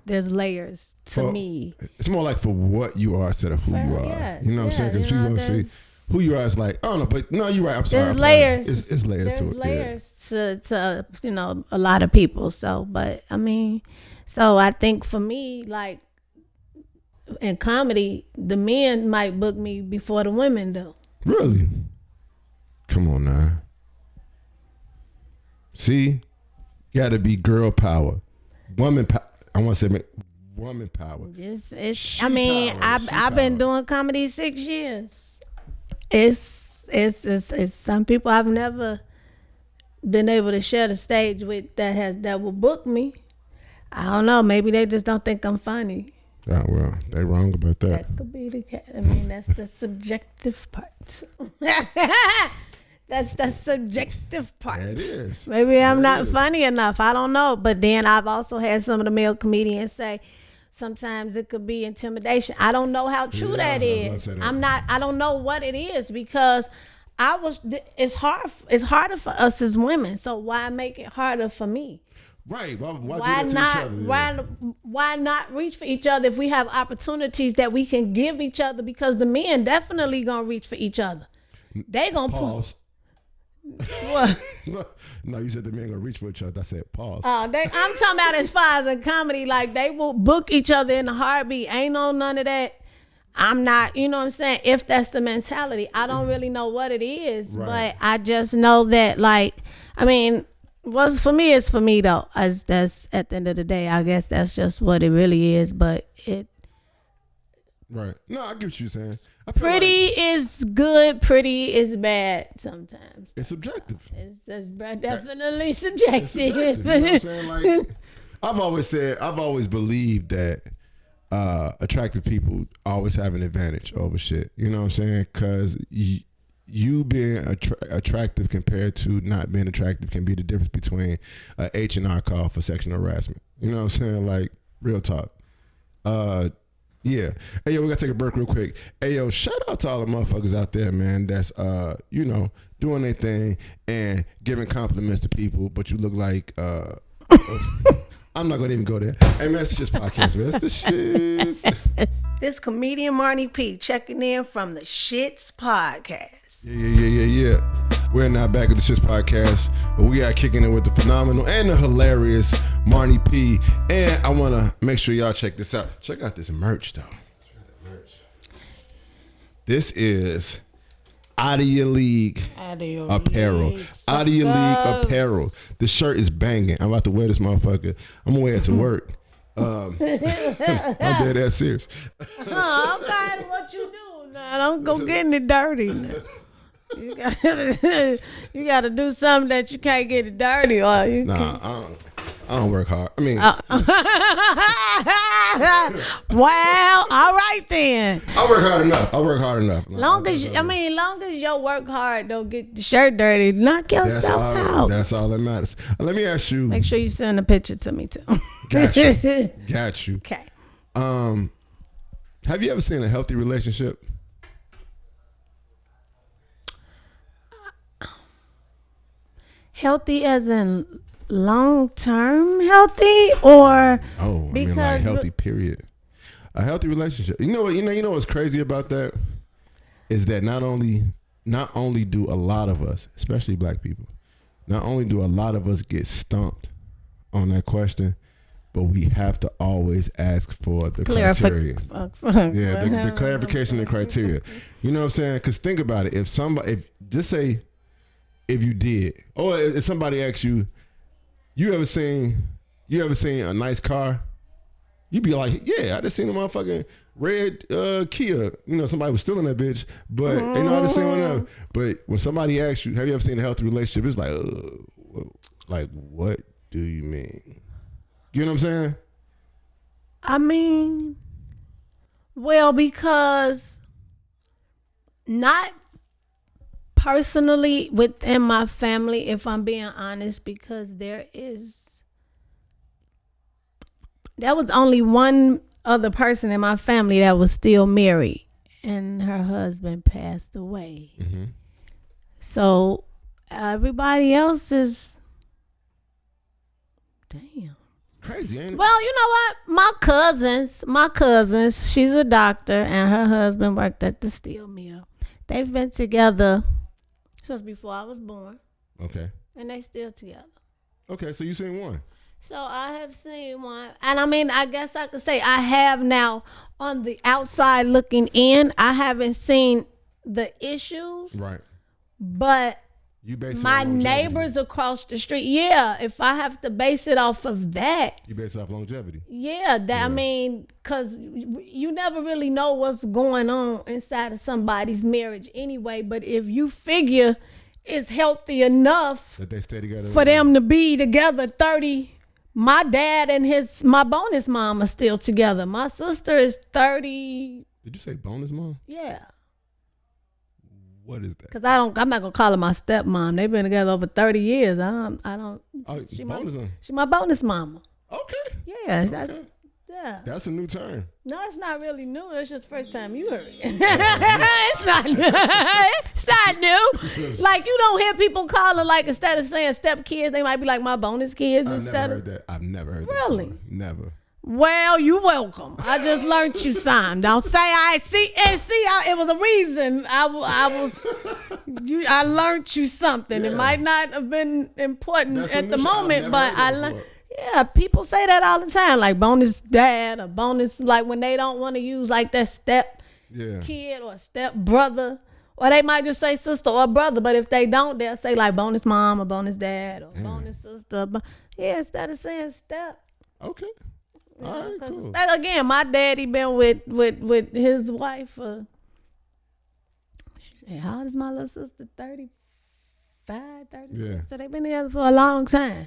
there's layers to me. It's more like for what you are instead of who you are. Yes, You know what I'm saying? Because you know, people see who you are is like, oh no, but no, you're right. I'm sorry. There's I'm sorry. layers. It's layers to There's it. layers to a lot of people. So, but I mean, so I think for me, like in comedy, the men might book me before the women do. Really? Come on now. See, gotta be girl power, woman power. I want to say woman power. I mean, I've been doing comedy 6 years. It's some people I've never been able to share the stage with that will book me. I don't know. Maybe they just don't think I'm funny. Oh, well, they wrong about that. That could be the case. I mean, that's the subjective part. That's the subjective part. It is. Maybe I'm not funny enough. I don't know. But then I've also had some of the male comedians say sometimes it could be intimidation. I don't know how true that is. I don't know what it is, because it's harder for us as women. So why make it harder for me? Right. Why not reach for each other if we have opportunities that we can give each other? Because the men definitely gonna reach for each other. They gonna Pause. What? No, you said the men gonna reach for each other. I said pause. I'm talking about as far as a comedy, like they will book each other in a heartbeat. Ain't no none of that. I'm not, you know what I'm saying? If that's the mentality, I don't really know what it is, but I just know that, like, I mean, what's for me is for me though. As that's at the end of the day, I guess that's just what it really is. But it. Right. No, I get what you're saying. Pretty is good. Pretty is bad sometimes. It's subjective. It's definitely subjective. It's subjective. You know what I'm saying? Like, I've always believed that attractive people always have an advantage over shit. You know what I'm saying? Because you being attractive compared to not being attractive can be the difference between a H&R call for sexual harassment. You know what I'm saying? Like, real talk. Yeah. Hey, yo, we got to take a break real quick. Hey, yo, shout out to all the motherfuckers out there, man, that's, doing their thing and giving compliments to people, but you look like, I'm not going to even go there. Hey, man, it's just podcast, man. It's the shit. This comedian Marni P checking in from the S.H.I.T.S podcast. Yeah. We're now back at the S.H.I.T.S podcast, but we are kicking it with the phenomenal and the hilarious Marni P. And I want to make sure y'all check this out. Check out this merch, though. This is Out of Your League apparel. Out of Your League apparel. The shirt is banging. I'm about to wear this motherfucker. I'm going to wear it to work. I'm dead ass serious. Okay, what you do now? Don't go getting it dirty now. You gotta do something that you can't get it dirty or you can't. I don't work hard. I mean, well, all right then. I work hard enough. Long as your work hard don't get the shirt dirty, knock yourself out. That's all that matters. Let me ask you. Make sure you send a picture to me too. Got you. Okay. Have you ever seen a healthy relationship? Healthy as in long-term healthy or like healthy period. A healthy relationship. You know what's crazy about that is that not only do a lot of us, especially black people, not only do a lot of us get stumped on that question, but we have to always ask for the criteria. The clarification and criteria. You know what I'm saying? Because think about it. If you did, or if somebody asks you, you ever seen a nice car? You'd be like, yeah, I just seen a motherfucking red Kia. You know, somebody was stealing that bitch, but I just seen one of them. But when somebody asks you, have you ever seen a healthy relationship? It's like, what do you mean? You know what I'm saying? I mean, well, because not personally within my family, if I'm being honest, because there was only one other person in my family that was still married and her husband passed away. Mm-hmm. So everybody else is damn crazy, ain't it? Well, you know what? My cousins, she's a doctor and her husband worked at the steel mill. They've been together since before I was born. Okay. And they still together. Okay, so you seen one. So I have seen one. And I mean, I guess I could say I have now on the outside looking in. I haven't seen the issues. Right. But you base my neighbors across the street, yeah, if I have to base it off of that. You base it off longevity. Yeah, I mean, because you never really know what's going on inside of somebody's marriage anyway. But if you figure it's healthy enough that they stay together for them to be together 30, my dad and my bonus mom are still together. My sister is 30. Did you say bonus mom? Yeah. What is that? Because I'm not gonna call her my stepmom. They've been together over 30 years. I don't. Oh, She my bonus mama. Okay. Yeah, that's a new term. No, it's not really new. It's just the first time you heard it. It's not new. It's not new. Like you don't hear people calling like instead of saying step kids, they might be like my bonus kids I've instead never heard that. I've never heard that. Really? Before. Never. Well, you welcome. I just learned you something. Don't say I see. And see, it was a reason. I learned you something. It might not have been important at the moment, but I learned. Yeah, people say that all the time, like bonus dad or bonus, like when they don't want to use like that step kid or step brother, or they might just say sister or brother. But if they don't, they'll say like bonus mom or bonus dad or bonus sister. Yeah, instead of saying step. Okay. All right, cool. Again, my daddy been with his wife for, how old is my little sister? 35, 36. Yeah. So they've been together for a long time.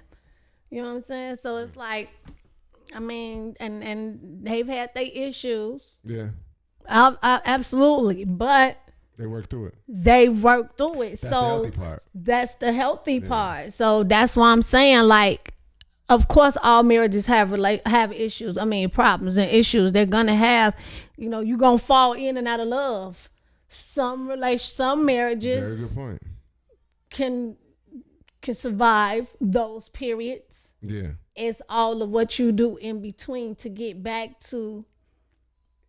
You know what I'm saying? So it's like, I mean, and they've had their issues. Yeah. Absolutely. But they work through it. They work through it. That's the healthy part. That's the healthy part. So that's why I'm saying, like, of course, all marriages have issues. I mean, problems and issues. They're gonna have, you're gonna fall in and out of love. Some marriages. Very good point. Can survive those periods. Yeah. It's all of what you do in between to get back to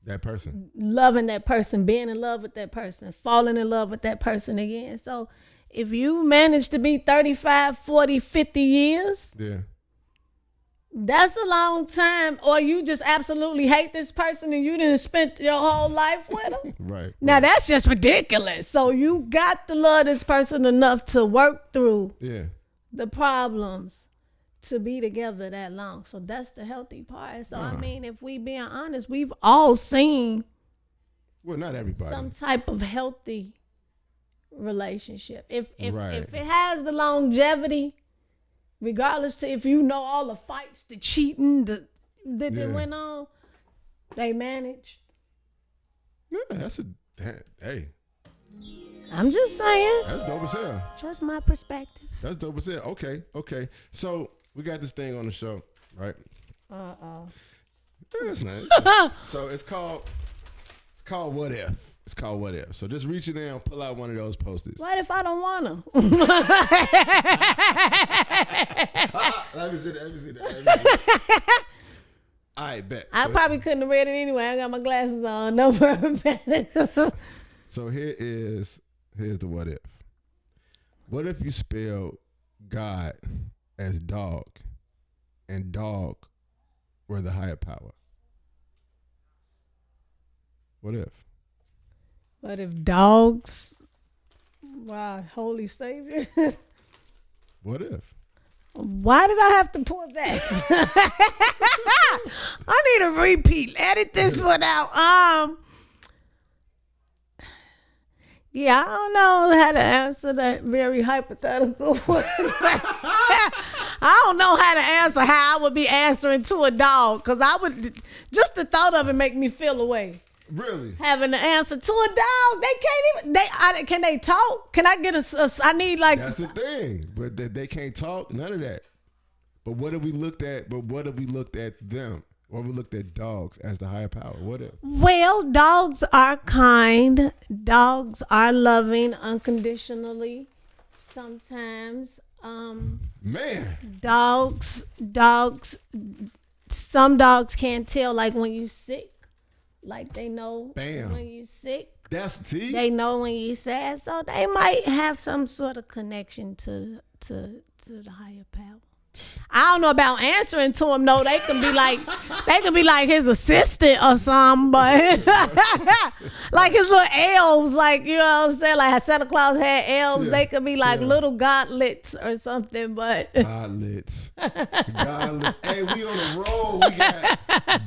that person, loving that person, being in love with that person, falling in love with that person again. So if you manage to be 35, 40, 50 years. Yeah. That's a long time, or you just absolutely hate this person and you didn't spend your whole life with them. Right. Now that's just ridiculous. So you got to love this person enough to work through the problems to be together that long. So that's the healthy part. So I mean, if we being honest, we've all seen, well, not everybody, some type of healthy relationship. If it has the longevity. Regardless to if you know all the fights, the cheating, that went on, they managed. Yeah, hey. I'm just saying. That's dope as hell. Just my perspective. That's dope as hell. Okay. So we got this thing on the show, right? That's nice. So it's called What If. It's called What If. So just reach it down, pull out one of those Post-its. What if I don't want to? Let me see that. All right, bet. I probably couldn't have read it anyway. I got my glasses on. No purpose. So here's the what if. What if you spelled God as dog and dog were the higher power? What if? What if dogs? Wow, Holy Savior. What if? Why did I have to pull that? I need a repeat. Edit this one out. Yeah, I don't know how to answer that very hypothetical one. I don't know how to answer how I would be answering to a dog, because I would, just the thought of it make me feel away. Really? Having to answer to a dog, they can't even. Can they talk? Can I get I need like. That's the thing, but they can't talk. None of that. But what if we looked at? But what if we looked at them? Or we looked at dogs as the higher power? What if? Well, dogs are kind. Dogs are loving unconditionally. Sometimes. Man. Dogs. Some dogs can't tell, like when you sick. Like they know when you sick. They know when you sad. So they might have some sort of connection to the higher power. I don't know about answering to him though. They can be like his assistant or something, but like his little elves, like, you know what I'm saying? Like Santa Claus had elves, they could be like little godlets or something, but godlets. Hey, we on the roll. We got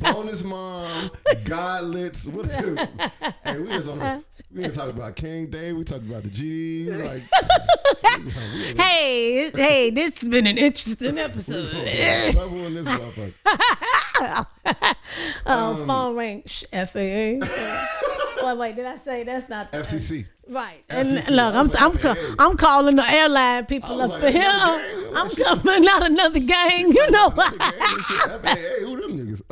bonus mom, godlets. What do? Hey, we didn't talk about King Day. We talked about the GDs. Like, hey, this has been an interesting episode. Phone ring. FAA. Wait, did I say that's not FCC? Right. FCC. And look, I'm calling the airline people up here. I'm coming, not another gang. You know what? FAA, who them niggas?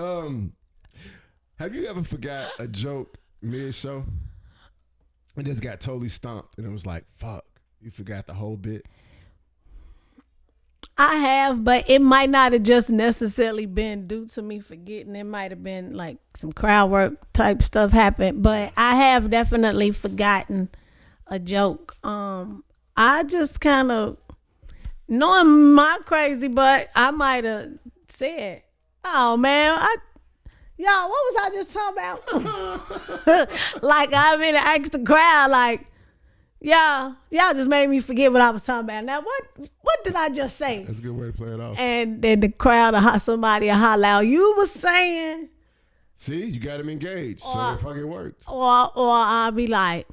Have you ever forgot a joke mid-show? And just got totally stomped, and it was like, fuck, you forgot the whole bit. I have, but it might not have just necessarily been due to me forgetting. It might have been like some crowd work type stuff happened. But I have definitely forgotten a joke. I just kind of, knowing my crazy butt, I might have said, "Oh man, y'all, what was I just talking about?" Like I'm in and asked the crowd, like, y'all just made me forget what I was talking about. Now, what did I just say? That's a good way to play it off. And then the crowd, somebody will holler out, "You was saying." See, you got him engaged, so it fucking worked. Or I'll be like,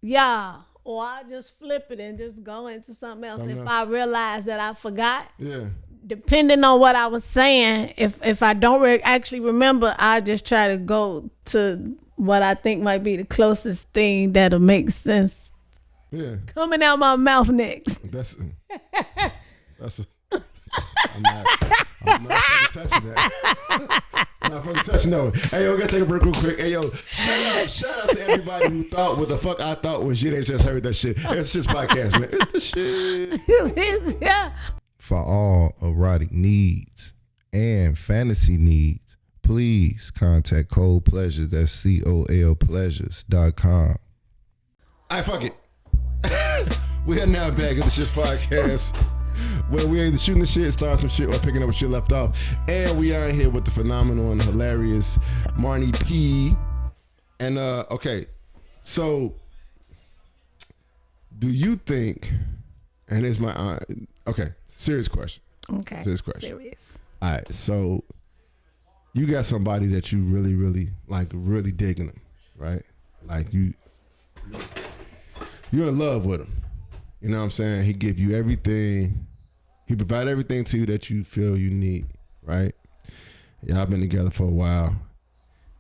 "Yeah." Or I just flip it and just go into something else. If I realize that I forgot, depending on what I was saying, if I don't actually remember, I just try to go to what I think might be the closest thing that'll make sense. Yeah. Coming out my mouth next. That's I'm not fucking touching that. I'm not fucking touching that one. Hey, yo, we gotta take a break real quick. Hey, yo, shout out to everybody who thought what the fuck I thought was shit. They just heard that shit. It's just podcast, man. It's the shit. Yeah. For all erotic needs and fantasy needs, please contact Cold Pleasures. That's COL Pleasures.com. All right, fuck it. We are now back at the Shit Podcast, where we either shooting the shit, starting some shit, or picking up what shit left off. And we are here with the phenomenal and hilarious Marni P. And okay, so do you think? And here's my serious question. Okay. Serious question. Serious. All right, so you got somebody that you really, really like, really digging them, right? Like you're in love with him. You know what I'm saying? He give you everything. He provide everything to you that you feel you need, right? Y'all been together for a while.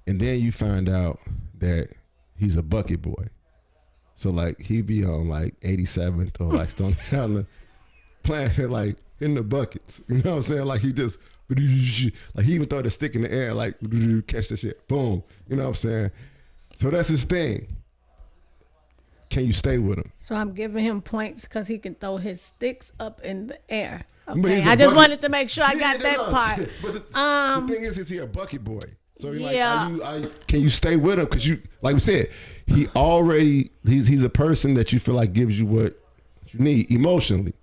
And then you find out that he's a bucket boy. So like he be on like 87th or like Stone Island playing like in the buckets. You know what I'm saying? Like he just, like he even throw the stick in the air, like catch the shit, boom. You know what I'm saying? So that's his thing. Can you stay with him? So I'm giving him points because he can throw his sticks up in the air. But Okay, he's a I just bucket- wanted to make sure I got that part. But the thing is he a bucket boy? So you're Yeah. like, can you stay with him? Because you, like we said, he's a person that you feel like gives you what you need emotionally.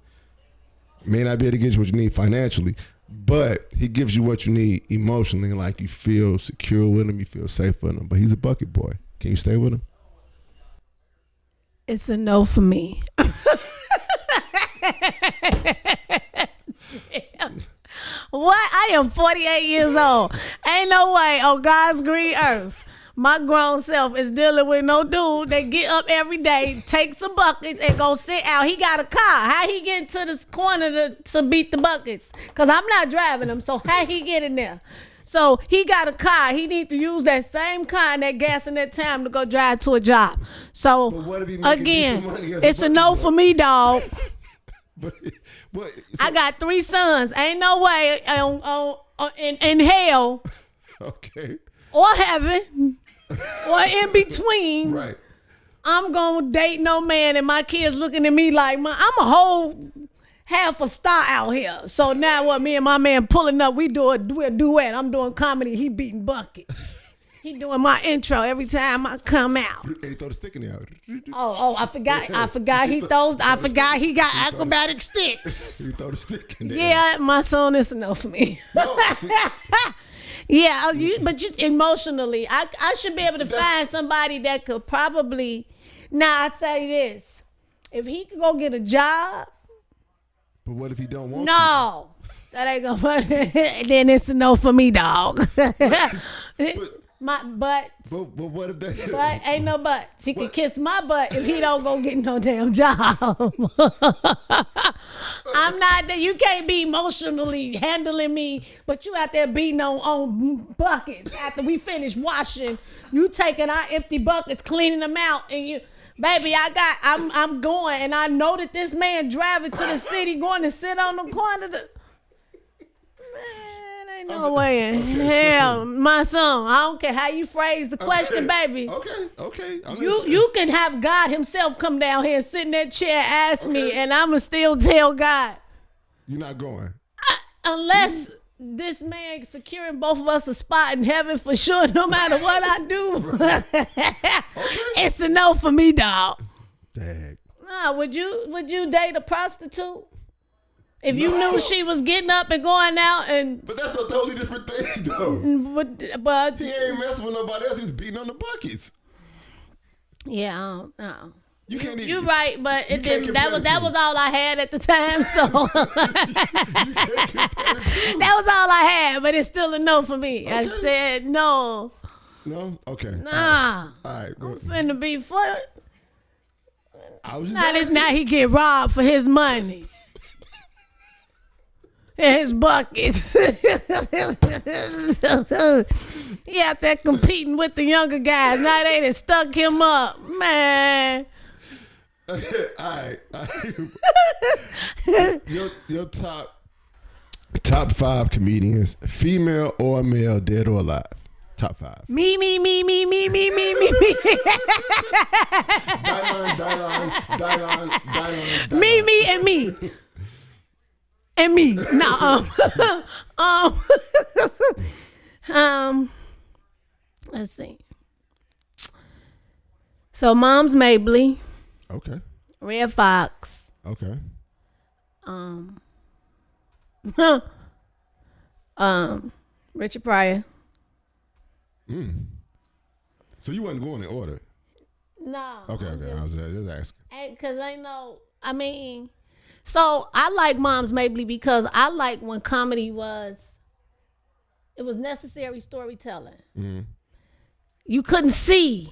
May not be able to get you what you need financially, but he gives you what you need emotionally. Like you feel secure with him, you feel safe with him. But he's a bucket boy. Can you stay with him? It's a no for me. What? I am 48 years old. Ain't no way on God's green earth my grown self is dealing with no dude that get up every day, take some buckets, and go sit out. He got a car. How he get into this corner to beat the buckets? Because I'm not driving him, so how he get in there? So he got a car. He need to use that same car and that gas and that time to go drive to a job. So But what if he making again, decent money as a it's a bucket no boy? for me, dog. But I got 3 sons. Ain't no way in hell okay, or heaven or in between. right. I'm gonna date no man and my kids looking at me like I'm a whole half a star out here. So now what? Me and my man pulling up. We do a duet. I'm doing comedy. He beating buckets. He doing my intro every time I come out. And he throw the stick in there. Oh, I forgot. He got acrobatic sticks. He throw the stick in there. Yeah, my son is enough for me. No, see, Yeah, but just emotionally, I should be able to find somebody that could probably. Now I say this: if he could go get a job, but what if he don't want no, that ain't gonna work. Then it's a no for me, dog. But what if that? But ain't no buts. He can kiss my butt if he don't go get no damn job. I'm not that. You can't be emotionally handling me, but you out there beating on buckets after we finish washing. You taking our empty buckets, cleaning them out, and you, baby, I'm going, and I know that this man driving to the city, going to sit on the corner. Man, ain't No way in hell, my son. I don't care how you phrase the question, baby. Okay. You can have God himself come down here and sit in that chair and ask me, and I'ma still tell God. You're not going. Unless this man securing both of us a spot in heaven for sure, no matter what I do. It's a no for me, dog. Dang. Nah, would you date a prostitute? If you knew she was getting up and going out and... But that's a totally different thing, though. But He ain't messing with nobody else. He's beating on the buckets. yeah, I don't know. You can't even... You're right, but it didn't. compare the That two. was all I had at the time, so... You can't compare the two. That was all I had, but it's still a no for me. I Okay. said no. No? Okay. Nah. All right. I'm finna be foot. I was just Now this asking. now he get robbed for his money. And his buckets. He out there competing with the younger guys. Now they done stuck him up. Man. All right. Your top 5 comedians, female or male, dead or alive. Top 5. Me. Dylon. Me. And me. No. Let's see. So Mom's Mabley, Okay. Red Fox, Okay. Richard Pryor. So you wasn't going in order. No. Okay. I was just asking. Because so I like Mom's Mabley because I like when comedy it was necessary storytelling. Mm-hmm. You couldn't see.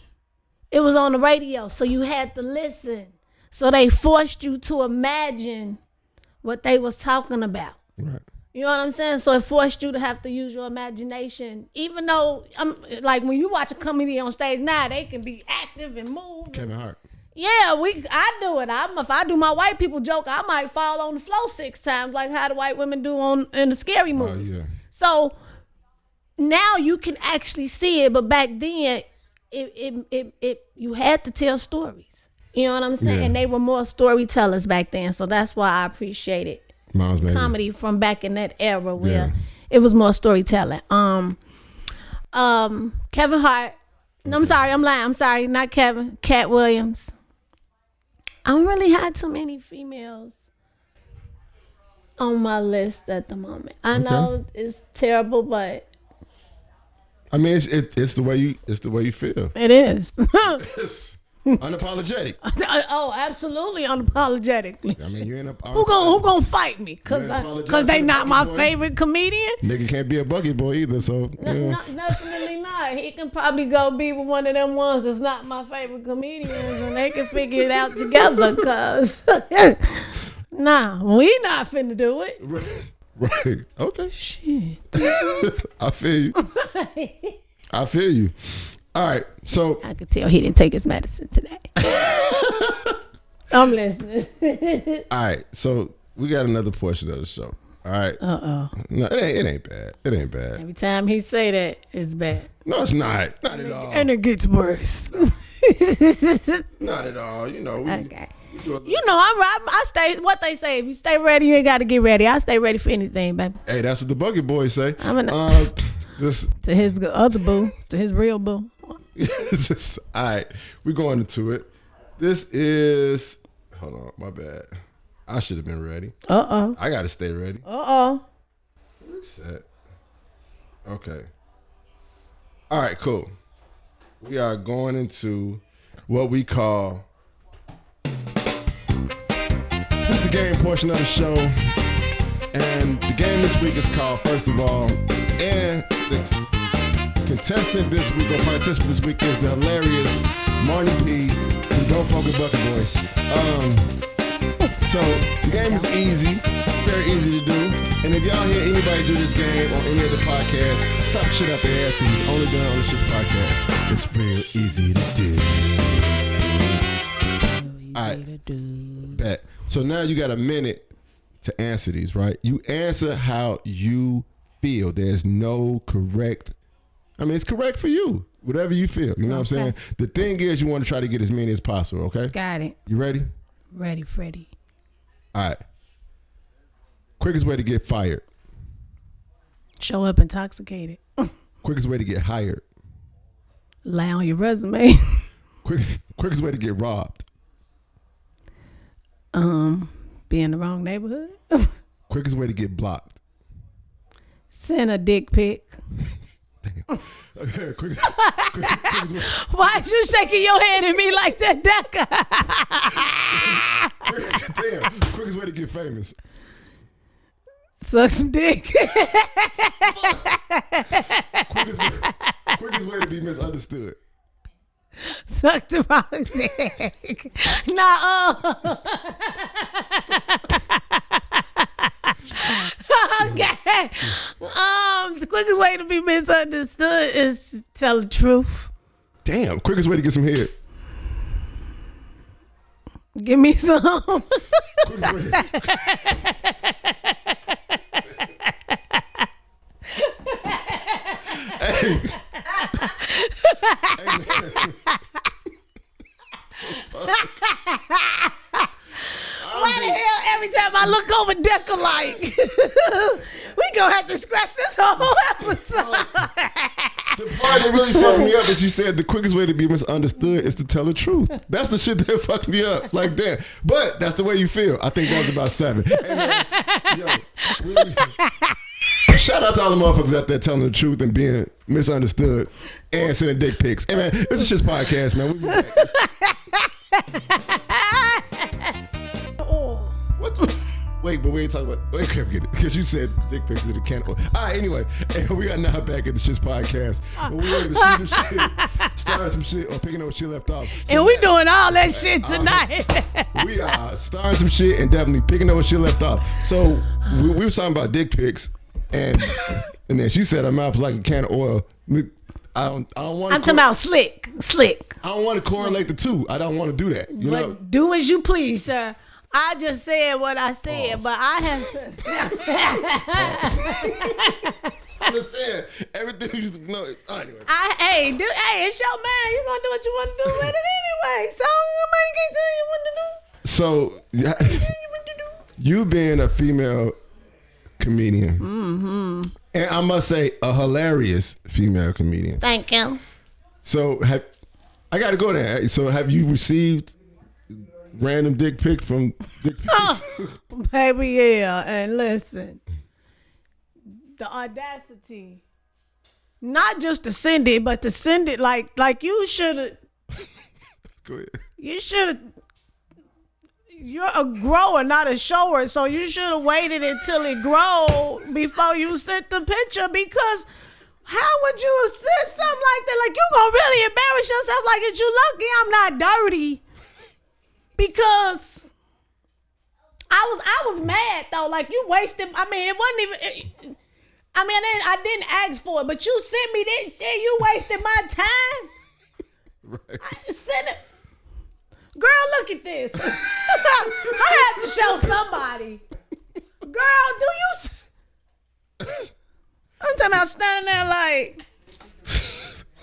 It was on the radio, so you had to listen. So they forced you to imagine what they was talking about. Right. You know what I'm saying? So it forced you to have to use your imagination. Even though, like when you watch a comedian on stage now, they can be active and move. Kevin Hart. Yeah, I do it. If I do my white people joke, I might fall on the floor 6 times, like how the white women do in the scary movies. Yeah. So now you can actually see it, but back then, it you had to tell stories. You know what I'm saying? Yeah. And they were more storytellers back then, so that's why I appreciated Mom's Mabley. comedy from back in that era where it was more storytelling. Kevin Hart. No, I'm sorry, I'm lying. I'm sorry, not Kevin. Cat Williams. I don't really have too many females on my list at the moment. I know it's terrible, but I mean, it's the way you feel. it is. It's unapologetic. Oh, absolutely unapologetically. I mean, you ain't Who gonna fight me? You ain't apologize Cause they to the not my bucket boy? favorite comedian. Nigga can't be a bucket boy either. So yeah. Definitely not. He can probably go be with one of them ones that's not my favorite comedians, and they can figure it out together. Cause nah, we not finna do it. Right. Okay. Shit. I feel you. All right. So I could tell he didn't take his medicine today. I'm listening. all right. So we got another portion of the show. All right. No, it ain't bad. It ain't bad. every time he say that, it's bad, No, it's not. Not at all. and it gets worse. Not at all. You know. Okay. You know, I stay. What they say, if you stay ready, you ain't got to get ready. I stay ready for anything, baby. Hey, that's what the bucket boys say. Just To his other boo, to his real boo. just all right. We're going into it. This is. Hold on, my bad. I should have been ready. I gotta stay ready. Reset. Okay. All right, cool. We are going into what we call. This is the game portion of the show. And the game this week is called First of All. And the contestant this week, or participant this week, is the hilarious Marni P. who Don't Fuck with Bucket Boys. So the game is easy, very easy to do. And if y'all hear anybody do this game on any of the podcasts, stop shit out their ass because it's only done on the Shit's podcast. It's real easy to do. All right, bet. So now you got a minute to answer these, right? You answer how you feel. There's no correct. I mean, it's correct for you. Whatever you feel. You know what I'm saying? The thing is, you want to try to get as many as possible, okay? Got it. You ready? Ready, Freddie. All right. Quickest way to get fired. Show up intoxicated. Quickest way to get hired. Lie on your resume. Quickest way to get robbed. Be in the wrong neighborhood. Quickest way to get blocked. Send a dick pic. Damn. Okay, quickest way. Why are you shaking your head at me like that, Deca? Damn. Quickest way to get famous. Suck some dick. Quickest way to be misunderstood. Suck the wrong dick. Nah. Okay. The quickest way to be misunderstood is to tell the truth. Damn. Quickest way to get some head. Give me some. Quickest way to... Hey. Hey, man. Why the hell every time I look over Deca like we gonna have to scratch this whole episode. The part that really fucked me up is you said the quickest way to be misunderstood is to tell the truth. That's the shit that fucked me up. Like that. But that's the way you feel. I think that was about 7. Hey, man, shout out to all the motherfuckers out there telling the truth and being misunderstood and sending dick pics. Hey man, this is just podcast, man. We'll be back. What the? Wait, but we ain't talking about. Wait, can't forget it because you said dick pics to the can. All right, anyway, and we are now back at the Shit's podcast. But we ready to shoot shit, starting some shit, or picking up what shit left off. So and we doing all that shit tonight. We are starting some shit and definitely picking up what shit left off. So we were talking about dick pics, and then she said her mouth was like a can of oil. I don't want. I'm talking about slick. I don't want to correlate the two. I don't want to do that. You know? Do as you please, sir. I just said what I said, Pause. but I have. I'm just saying everything you just know. Anyway. Hey, it's your man. You gonna do what you want to do with it anyway. So nobody can tell you what to do. So you being a female comedian, and I must say a hilarious female comedian. Thank you. So I got to go there. So have you received random dick pic from dick pics? Baby, yeah. And listen, the audacity, not just to send it, but to send it like you should have. Go ahead. You should have. You're a grower, not a shower, so you should have waited until it grow before you sent the picture. Because how would you have said something like that? Like, you gonna really embarrass yourself? Like, is you lucky I'm not dirty? Because I was mad though. Like, you wasted. I mean, it wasn't even. I didn't ask for it, but you sent me this shit. You wasted my time. Right. I sent it. Girl, look at this. I have to show somebody. Girl, do you? I'm talking about standing there like.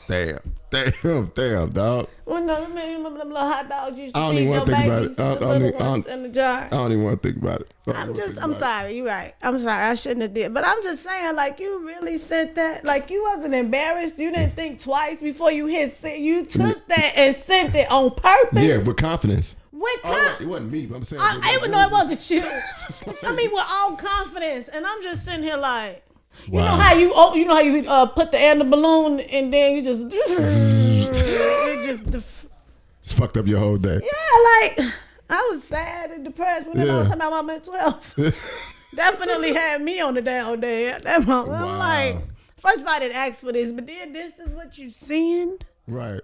Damn, dog. Well, no, remember them little hot dogs you used to I don't feed even your want to think about babies, it. the little ones in the jar. I don't even want to think about it. I'm sorry. You're right. I'm sorry. I shouldn't have did. But I'm just saying, like, you really sent that. Like, you wasn't embarrassed. You didn't think twice before you hit send. You took that and sent it on purpose. Yeah, with confidence. It wasn't me, but I'm saying. even though it wasn't you. I mean, with all confidence. And I'm just sitting here like, wow. You know how you put the air in the balloon and then you just. It's fucked up your whole day. Yeah, like, I was sad and depressed when I was talking about my mental health. Definitely had me on the down day at that moment. Wow. I'm like, first of all, I didn't ask for this, but then this is what you send. Right.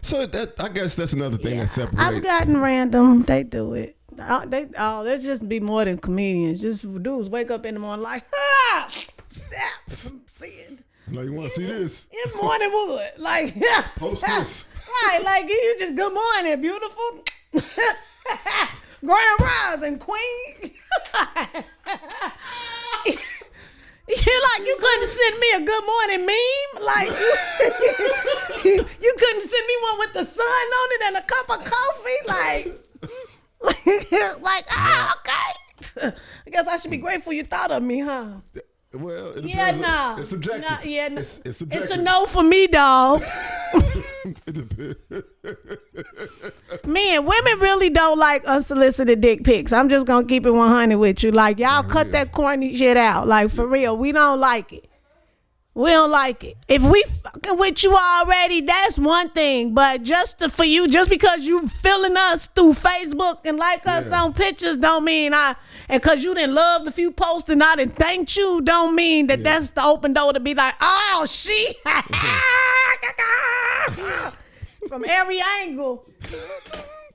So I guess that's another thing that separates. I've gotten random. They do it. Let's just be more than comedians. Just dudes wake up in the morning like, snap, send. Like, you want to see this? In morning wood. Like, Post this. Right, like, you just, good morning, beautiful. Grand rising, queen. You couldn't send me a good morning meme? Like, you couldn't send me one with the sun on it and a cup of coffee? Okay. I guess I should be grateful you thought of me, huh? Well, it Yeah, depends. no. It's subjective. No, yeah, no. It's subjective. It's a no for me, dog. It depends. Men, women really don't like unsolicited dick pics. I'm just gonna keep it 100 with you. Like, y'all cut that corny shit out. Like, for real, we don't like it. We don't like it. If we fucking with you already, that's one thing. But just because you feeling us through Facebook and like us on pictures, don't mean and because you didn't love the few posts and I didn't thank you, don't mean that's the open door to be like, oh, she. From every angle.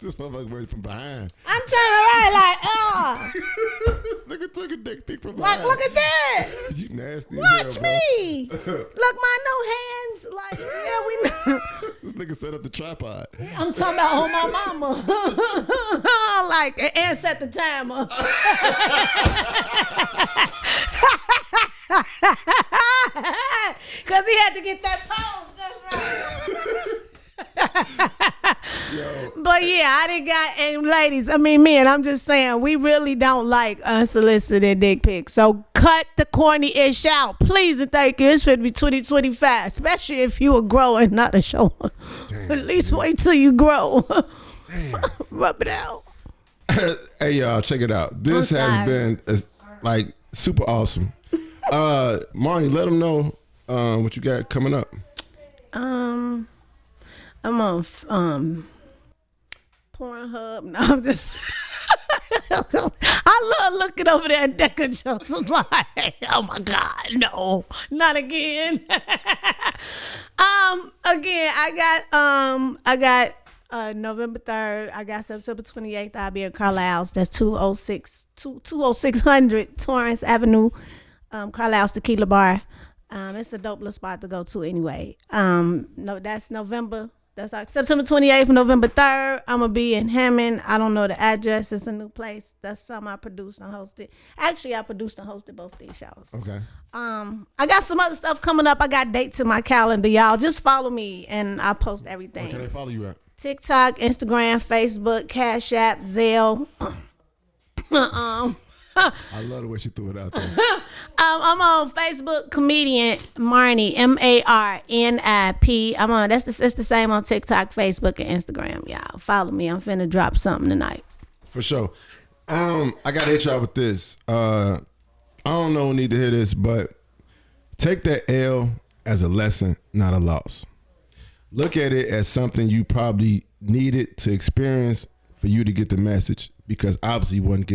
This motherfucker ready from behind. I'm turning around like, This nigga took a dick pic from behind. like, look at that. You nasty Watch as hell, bro. me. Look, my no hands. Like, yeah, we know. This nigga set up the tripod. I'm talking about on my mama. Like, and set the timer. Because he had to get that pose just right. But yeah, I didn't got, and ladies, men, I'm just saying, we really don't like unsolicited dick pics. So cut the corny ish out, please and thank you. It's going to be 2025, especially if you are growing, not a show. At least wait till you grow. Rub it out. Hey y'all, check it out. This has been like super awesome. Marni, let them know what you got coming up. I'm on Pornhub. No, I'm just. I love looking over there at Deca Joseph like, oh my God, no, not again. Again, I got November 3rd. I got September 28th. I'll be at Carlisle's. That's 20600 Torrance Avenue, Carlisle's Tequila Bar. It's a dope little spot to go to anyway. No, that's November. That's September 28th, November 3rd. I'm going to be in Hammond. I don't know the address. It's a new place. That's something I produced and hosted. Actually, I produced and hosted both these shows. Okay. I got some other stuff coming up. I got dates in my calendar, y'all. Just follow me, and I post everything. Where can they follow you at? TikTok, Instagram, Facebook, Cash App, Zelle. I love the way she threw it out there. I'm on Facebook, comedian Marni, MARNIP. I'm on. It's the same on TikTok, Facebook, and Instagram. Y'all follow me. I'm finna drop something tonight. For sure. I gotta hit y'all with this. I don't know who need to hear this, but take that L as a lesson, not a loss. Look at it as something you probably needed to experience for you to get the message, because obviously you wasn't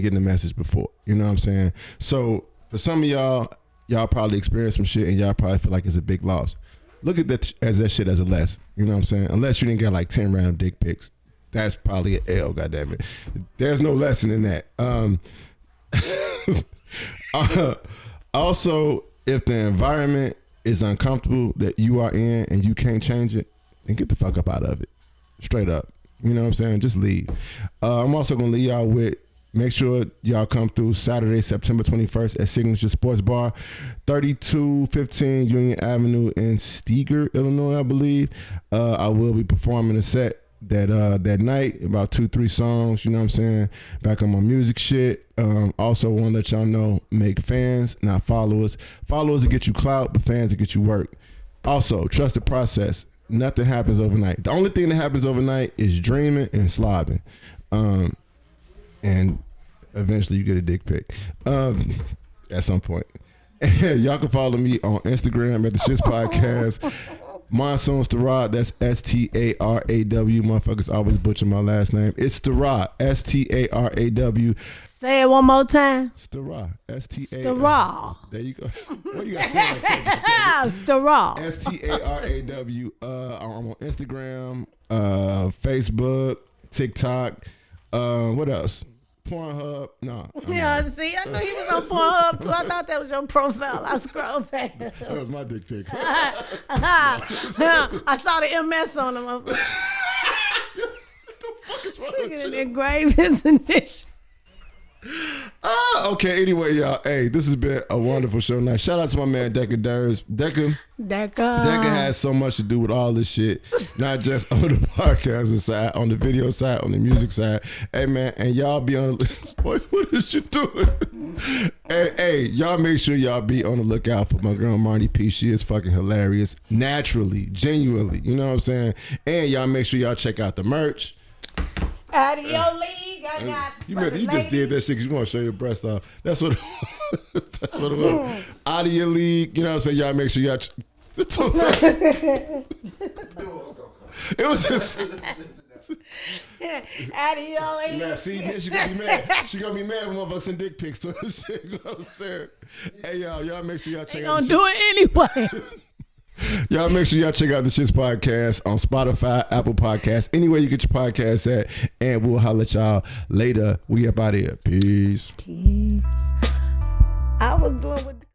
getting the message before. You know what I'm saying? So for some of y'all probably experienced some shit and y'all probably feel like it's a big loss. Look at that shit as a lesson. You know what I'm saying? Unless you didn't get like 10 random dick pics. That's probably an L, goddammit. There's no lesson in that. Also, if the environment is uncomfortable that you are in and you can't change it, then get the fuck up out of it. Straight up. You know what I'm saying? Just leave. I'm also going to leave y'all with, make sure y'all come through Saturday, September 21st at Signature Sports Bar, 3215 Union Avenue in Steger, Illinois, I believe. I will be performing a set that night, about 2-3 songs, you know what I'm saying? Back on my music shit. Also want to let y'all know, make fans, not followers. Followers will get you clout, but fans will get you work. Also, trust the process. Nothing happens overnight. The only thing that happens overnight is dreaming and slobbing. And eventually you get a dick pic at some point. Y'all can follow me on Instagram at the S.H.I.T.S Podcast. Monsoon Starad, that's S-T-A-R-A-W. Motherfuckers always butcher my last name. It's Starad, S-T-A-R-A-W. Say it one more time. Starad, S-T-A-R. Starad. There you go. What you got to say like that? Starad. S-T-A-R-A-W. I'm on Instagram, Facebook, TikTok. What else? Pornhub. No. Yeah, see, I know you was on Pornhub too. I thought that was your profile. I scrolled past. That was my dick pic. I saw the MS on him. What the fuck is wrong with you? Engraved his initials. Okay, anyway, y'all. Hey, this has been a wonderful show tonight. Shout out to my man Decker Durs. Decker has so much to do with all this shit, not just on the podcasting side, on the video side, on the music side. Hey, man, and y'all be on the boy, what is you doing? Hey, y'all make sure y'all be on the lookout for my girl Marni P. She is fucking hilarious, naturally, genuinely. You know what I'm saying? And y'all make sure y'all check out the merch. Out of your league. You just did that shit because you want to show your breast off. That's what that's what it was. Out of your league, you know what I'm saying? Y'all make sure y'all it was just out of your league. man, see, she gonna be mad. She gonna be mad when motherfuckers send dick pics to her shit. You know what I'm saying? Hey y'all make sure y'all check out Gonna do it anyway. Y'all make sure y'all check out the Shit's podcast on Spotify, Apple Podcasts, anywhere you get your podcasts at, and we'll holler at y'all later. We up out of here. Peace. I was doing what